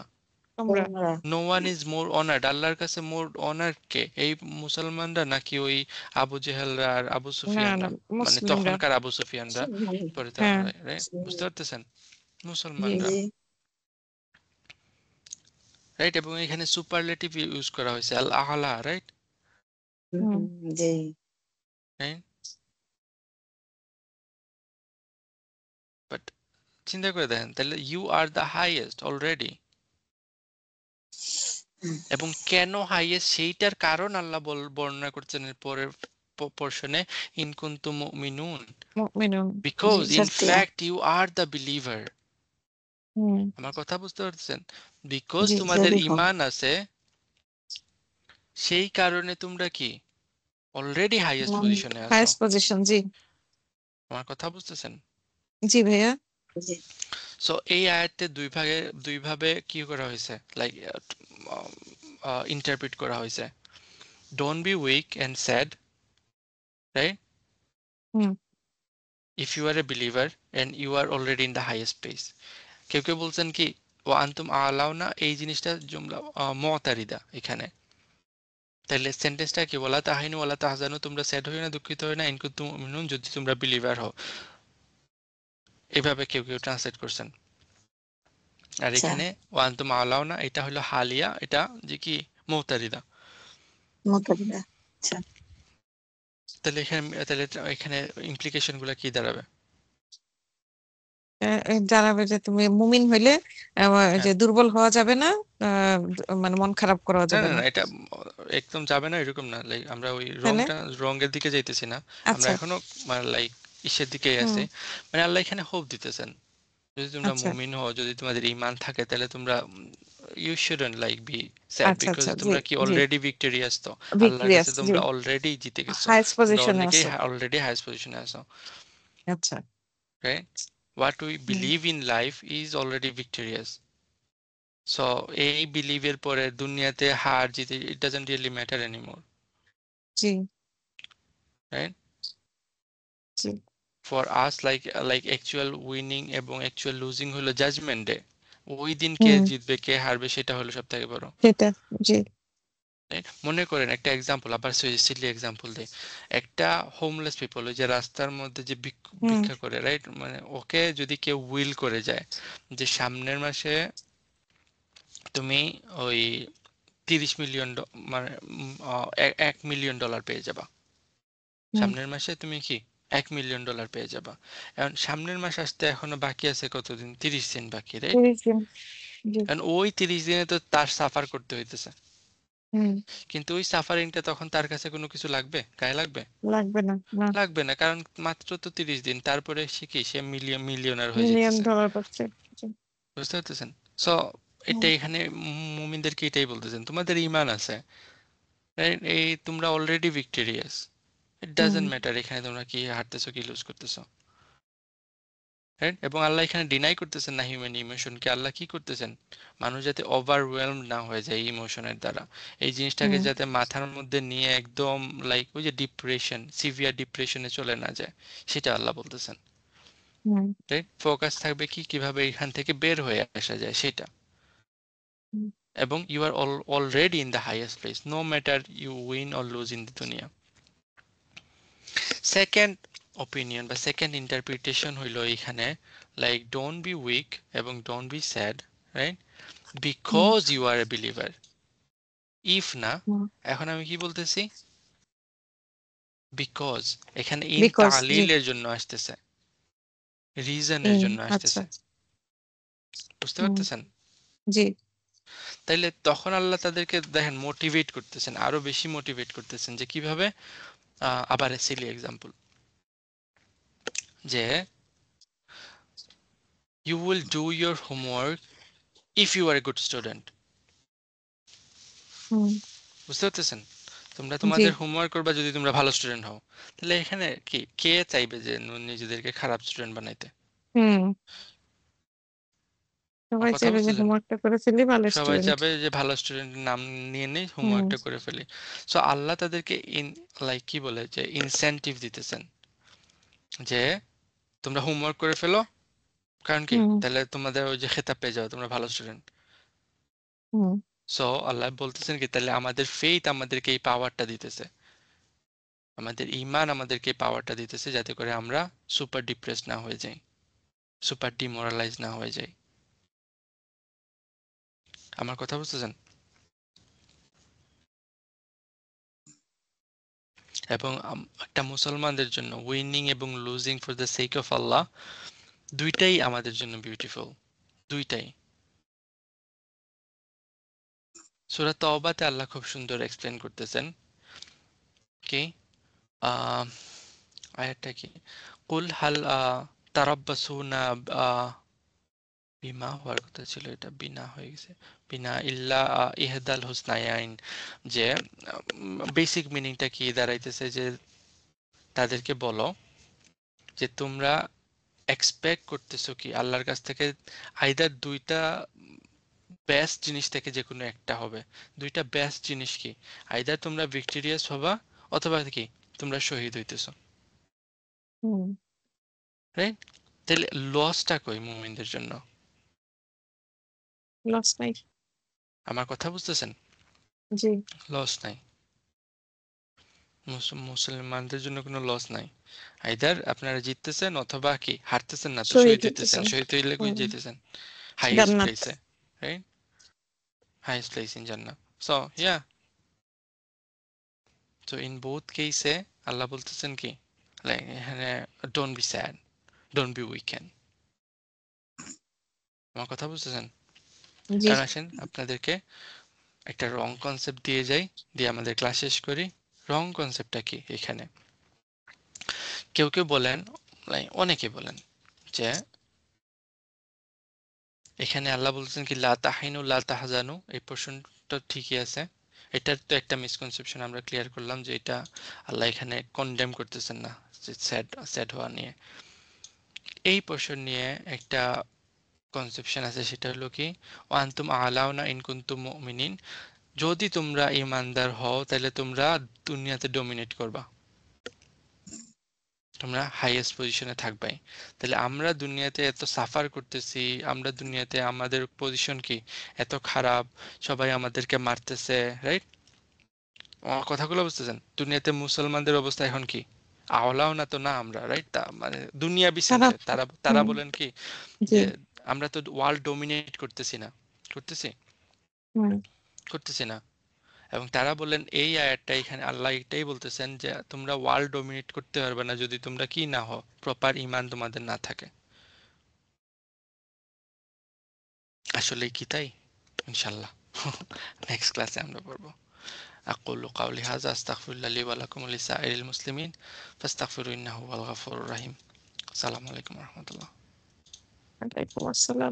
তোমরা। No one is more honoured, আল্লাহর কাছে মোর অনার্ড কে? এই মুসলমানরা নাকি ওই আবু জেহেলরা আর আবু না না, সুফিয়ানরা? মানে মুসলিমরা। তখনকার আবু সুফিয়ানরা, পরে তো, হ্যাঁ, right? বুঝতে পারতেছেন? জি মুসলমানরা, জি রাইট? এবং এখানে সুপারলেটিভ ইউজ করা হয়েছে, আল আহলা, রাইট? হুম, জি রাইট? বাট চিন্তা করে দেখেন, তাহলে you are the highest already. এবং কেন হাইয়েস্ট সেইটার কারণ আল্লাহ বর্ণনা করছেন এর পরের পোর্শনে, ইন কুনতুম মুমিনুন, মুমিনুন। জি, বিকজ ইন সত্যি fact you are the believer. হুম, আমার কথা বুঝতে পারছেন? বিকজ জি, তোমাদের যদি হোক ইমান আছে, সেই কারণে তোমরা কি অলরেডি হাইয়েস্ট পজিশনে আছো। Highest position. জি, আমার কথা বুঝতেছেন? জি ভাইয়া। জি সো এই আয়াতে দুইভাবে কি করা হয়েছে, লাইক ইন্টারপ্রিট করা হয়েছে। Don't be weak and sad, right? Hmm, if you are a believer and you are already in the highest place. কেউ কেউ বলছেন কি ও আন্তুম আলাও না, এই জিনিসটা জুমলা মুতারিদা এখানে। তাহলে সেন্টেন্সটা কি? ওয়ালা তাহিনু ওয়ালা তাহজানু, তোমরা স্যাড হইও না, দুঃখিত হইও না, ইন কুনতুম মুমিনুন, যদি তোমরা বিলিভার হও। এভাবে কেউ কেউ ট্রান্সলেট করছেন। আর আচ্ছা এখানে ওয়ান্তুম আলাও না, এটা হলো হালিয়া, এটা যে কি মুতারিদা। মোতাবিলা আচ্ছা তাহলে এখানে ইমপ্লিকেশন গুলা কি দাঁড়াবে? জানাবে যে তুমি মুমিন হইলে যে হ্যাঁ, দুর্বল হওয়া যাবে না, মানে মন খারাপ করা না যাবে না না। না, এটা একদম যাবে না এরকম না, লাইক আমরা ওই তাহলে রঙের দিকে যাইতেছি না, আমরা আচ্ছা, এখনো মানে লাইক ইসের দিকেই হুম, আছি। মানে আল্লাহ এখানে হোপ দিতেছেন, যদি তোমরা আচ্ছা, মুমিন হও, যদি তোমাদের ঈমান থাকে, তাহলে তোমরা you shouldn't like be sad, আচ্ছা, বিকজ আচ্ছা, জি, তোমরা কি জি, অলরেডি ভিক্টোরিয়াস, তো আল্লাহর কাছে ভিক্টোরিয়াস, জি, তোমরা অলরেডি জিতে গেছো, হাইয়েস্ট তোমরা পজিশনে অলরেডি আছো। অলরেডি হাইয়েস্ট পজিশনে আছো, আচ্ছা, right? What we hmm, believe in life is already victorious. So এই বিলিভের পরে দুনিয়াতে হার জিতে, it doesn't really matter anymore, G, right? G, for us like actual winning এবং অ্যাকচুয়াল লুজিং হলো জাজমেন্ট ডে। ওই দিন কে হুম, জিতবে কে হারবে সেটা হলো সব থেকে বড়, সেটা, জি, right? মনে করেন একটা এক্সাম্পল, আবার সিলি এক্সাম্পল দেই। একটা হোমলেস পিপল, ওই যে রাস্তার মধ্যে যে হুম, ভিক্ষা করে, রাইট? মানে ওকে যদি কেউ উইল করে যায় যে সামনের মাসে তুমি ওই 30 মিলিয়ন, মানে 1 মিলিয়ন ডলার পেয়ে যাবা, হুম, সামনের মাসে তুমি কি 1 মিলিয়ন ডলার পেয়ে যাবা। এখন সামনের মাস আসতে এখনো বাকি আছে কতদিন? 30 দিন বাকি, রাইট? 30 দিন, জি, এখন ওই 30 দিনে তো তার সাফার করতে হইতেছে, হুম, কিন্তু ওই সাফারিংটা তখন তার কাছে কোনো কিছু লাগবে, গায়ে লাগবে? লাগবে না, না, লাগবে না, কারণ মাত্র তো 30 দিন, তারপরে সে কি সে মিলিয়নার হয়ে মিলিয়ন যেতেছে। ডলার পাচ্ছে। জি, বুঝতে পারতেছেন? সো এটা হুম, এখানে মুমিনদেরকে এটাই বলতেছেন, তোমাদের ঈমান আছে, right? এই তোমরা already victorious, it hmm, doesn't matter এখানে তোমরা কি হারতেছো কি লুজ করতেছো, রাইট? এবং আল্লাহ এখানে ডিনাই করতেছেন না হিউম্যান ইমোশনকে। আল্লাহ কি করতেছেন? মানুষ যাতে ওভারওয়েলম না হয়ে যায় ইমোশনের দ্বারা, এই জিনিসটাকে হুম, যাতে মাথার মধ্যে নিয়ে একদম লাইক ওই যে ডিপ্রেশন, সিভিয়ার ডিপ্রেশনে চলে না যায়, সেটা আল্লাহ বলতেছেন, হুম, রাইট? ফোকাস থাকবে কি কিভাবে এখান থেকে বের হয়ে আসা যায় সেটা। হুম, এবং you are already in the highest place, no matter you win or lose in the দুনিয়া। সেকেন্ড, অপিনিয়ন বা সেকেন্ড ইন্টারপ্রিটেশন হইলো এখানে লাইক ডোন্ট বি উইক এবং don't be sad, right, because you are a believer. If না, হুম, এখন আমি কি বলতেছি, বিকজ এখানে ইন বিকজ জি তালিলের জন্য আসতেছে, রিজনের জন্য আচ্ছা আসতেছে, বুঝতে হুম, পারতেছেন? জি তাইলে তখন আল্লাহ তাদেরকে দেখেন মোটিভেট করতেছেন, আরো বেশি মোটিভেট করতেছেন যে কিভাবে। আবার সিলি এক্সাম্পল, যে you will do your homework if you are a good student. হুম, বুঝতে পারতেছেন? তোমরা জি তোমাদের হোমওয়ার্ক করবা যদি তোমরা ভালো স্টুডেন্ট হও। তাহলে এখানে কি কে চাইবে যে নিজেদেরকে খারাপ স্টুডেন্ট বানাইতে? হুম, আমার সবাই কথা চাইবে যে বুঝতেছেন? হোমওয়ার্কটা করে ফেলি ভালো সবাই স্টুডেন্ট। চাবে যে ভালো স্টুডেন্টের নাম নিয়ে নেই, হুম হোমওয়ার্কটা করে ফেলি। সো আল্লাহ তাদেরকে লাইক কি বলে যে ইনসেনটিভ দিতেছেন যে তোমরা হোমওয়ার্ক করে ফেলো, কারণ কি হুম তাহলে তোমাদের ওই যে খেতাব পেয়ে যাও তোমরা ভালো স্টুডেন্ট। হুম সো আল্লাহ বলতেছেন কি তাহলে আমাদের ফেইথ আমাদেরকে এই পাওয়ারটা দিতেছে, আমাদের ঈমান আমাদেরকে এই পাওয়ারটা দিতেছে যাতে করে আমরা সুপার ডিপ্রেস না হয়ে যাই, সুপার ডিমোরালাইজ না হয়ে যাই। আমার কথা বুঝতেছেন? এবং একটা মুসলমানদের জন্য উইনিং এবং losing for the sake of Allah দুইটাই আমাদের জন্য বিউটিফুল, দুইটাই। সূরা তওবাতে আল্লাহ খুব সুন্দর এক্সপ্লেন করতেছেন কি, আহ আয়াতটা কি, কুল হাল তারাব্বাসুনা বিমা হওয়ার কথা ছিল, এটা বিনা হয়ে গেছে, বিনা ইল্লা ইহদাল হুসনায়াইন। যে বেসিক মিনিংটা কি দাঁড়াইতেছে যে তাদেরকে বলো যে তোমরা এক্সপেক্ট করতেছো কি আল্লাহর কাছ থেকে, আইদার দুইটা বেস্ট জিনিস থেকে যে কোনো একটা হবে। দুইটা বেস্ট জিনিস কি, আইদার তোমরা ভিক্টোরিয়াস হবা অথবা কি তোমরা শহীদ হইতেছো, হুম রাইট? তাহলে লসটা কই মুমিনদের জন্য? লস নাই আমার কথা বুঝতেছেন? জি লস নাই, মুসলমানদের জন্য কোনো লস নাই। আইদার আপনারা জিততেছেন অথবা কি হারতেছেন, না তো শহীদ শহীদ হইতেছেন, হইতেছেন শহীদ হইলে কই হুম যেতেছেন? হাইয়েস্ট জান্নাত প্লেসে, right? Highest place in Jannah. So yeah, তো ইন বোথ কেসে আল্লাহ বলতেছেন কি, লাইক এখানে don't be sad, don't be weekend. আমার কথা বুঝতেছেন? জি কারণ আসেন আপনাদেরকে একটা রং কনসেপ্ট দিয়ে যাই, দিয়ে আমাদের ক্লাস শেষ করি। রং কনসেপ্টটা কি এখানে, কেউ কেউ বলেন, অনেকে বলেন যে এখানে আল্লাহ বলছেন কি লা তাহিনু লা তাহজানু, এই পোর্শনটা ঠিকই আছে। এটার তো একটা মিসকনসেপশন আমরা ক্লিয়ার করলাম যে এটা আল্লাহ এখানে কনডেম করতেছেন না, যে স্যাড স্যাড হওয়া নিয়ে। এই পোর্শন নিয়ে একটা কনসেপশন আছে, সেটা হলো কি ওয়া আনতুম আলাউনা ইন কুনতুম মুমিনিন, যদি তোমরা ঈমানদার হও তাহলে তোমরা দুনিয়াতে ডমিনেট করবা, তোমরা হাইয়েস্ট পজিশনে থাকবাই। তাহলে আমরা দুনিয়াতে এত সাফার করতেছি, আমরা দুনিয়াতে আমাদের পজিশন কি এত খারাপ, সবাই আমাদেরকে মারতেছে, রাইট? আমার কথাগুলো বুঝতেছেন? দুনিয়াতে মুসলমানদের অবস্থা এখন কি, আওলাও না তো না আমরা, রাইট? তা মানে দুনিয়াবি খারাপ সেন্সে তারা তারা হুম বলেন কি জি যে আমরা তো ওয়ার্ল্ড ডমিনেট করতেছি না, করতেছি, হুম করতেছি না। এবং তারা বললেন এই আয়াতটা এখানে আল্লাহ এটাই বলতেছেন যে তোমরা ওয়ার্ল্ড ডমিনেট করতে পারবে না যদি তোমরা কি না হও, প্রপার ঈমান তোমাদের না থাকে। আসলে কি তাই? ইনশাল্লাহ নেক্সট ক্লাসে আমরা পড়বো। আকুলু কাউলি হাযা আস্তাগফিরুল্লাহ লি ওয়া লাকুম ওয়া লিসাইরিল মুসলিমিন ফাস্তাগফিরু ইন্নাহু হুয়াল গফুরুর রহিম। আসসালামু আলাইকুম ওয়া রাহমাতুল্লাহ। ওয়ালাইকুম আসসালাম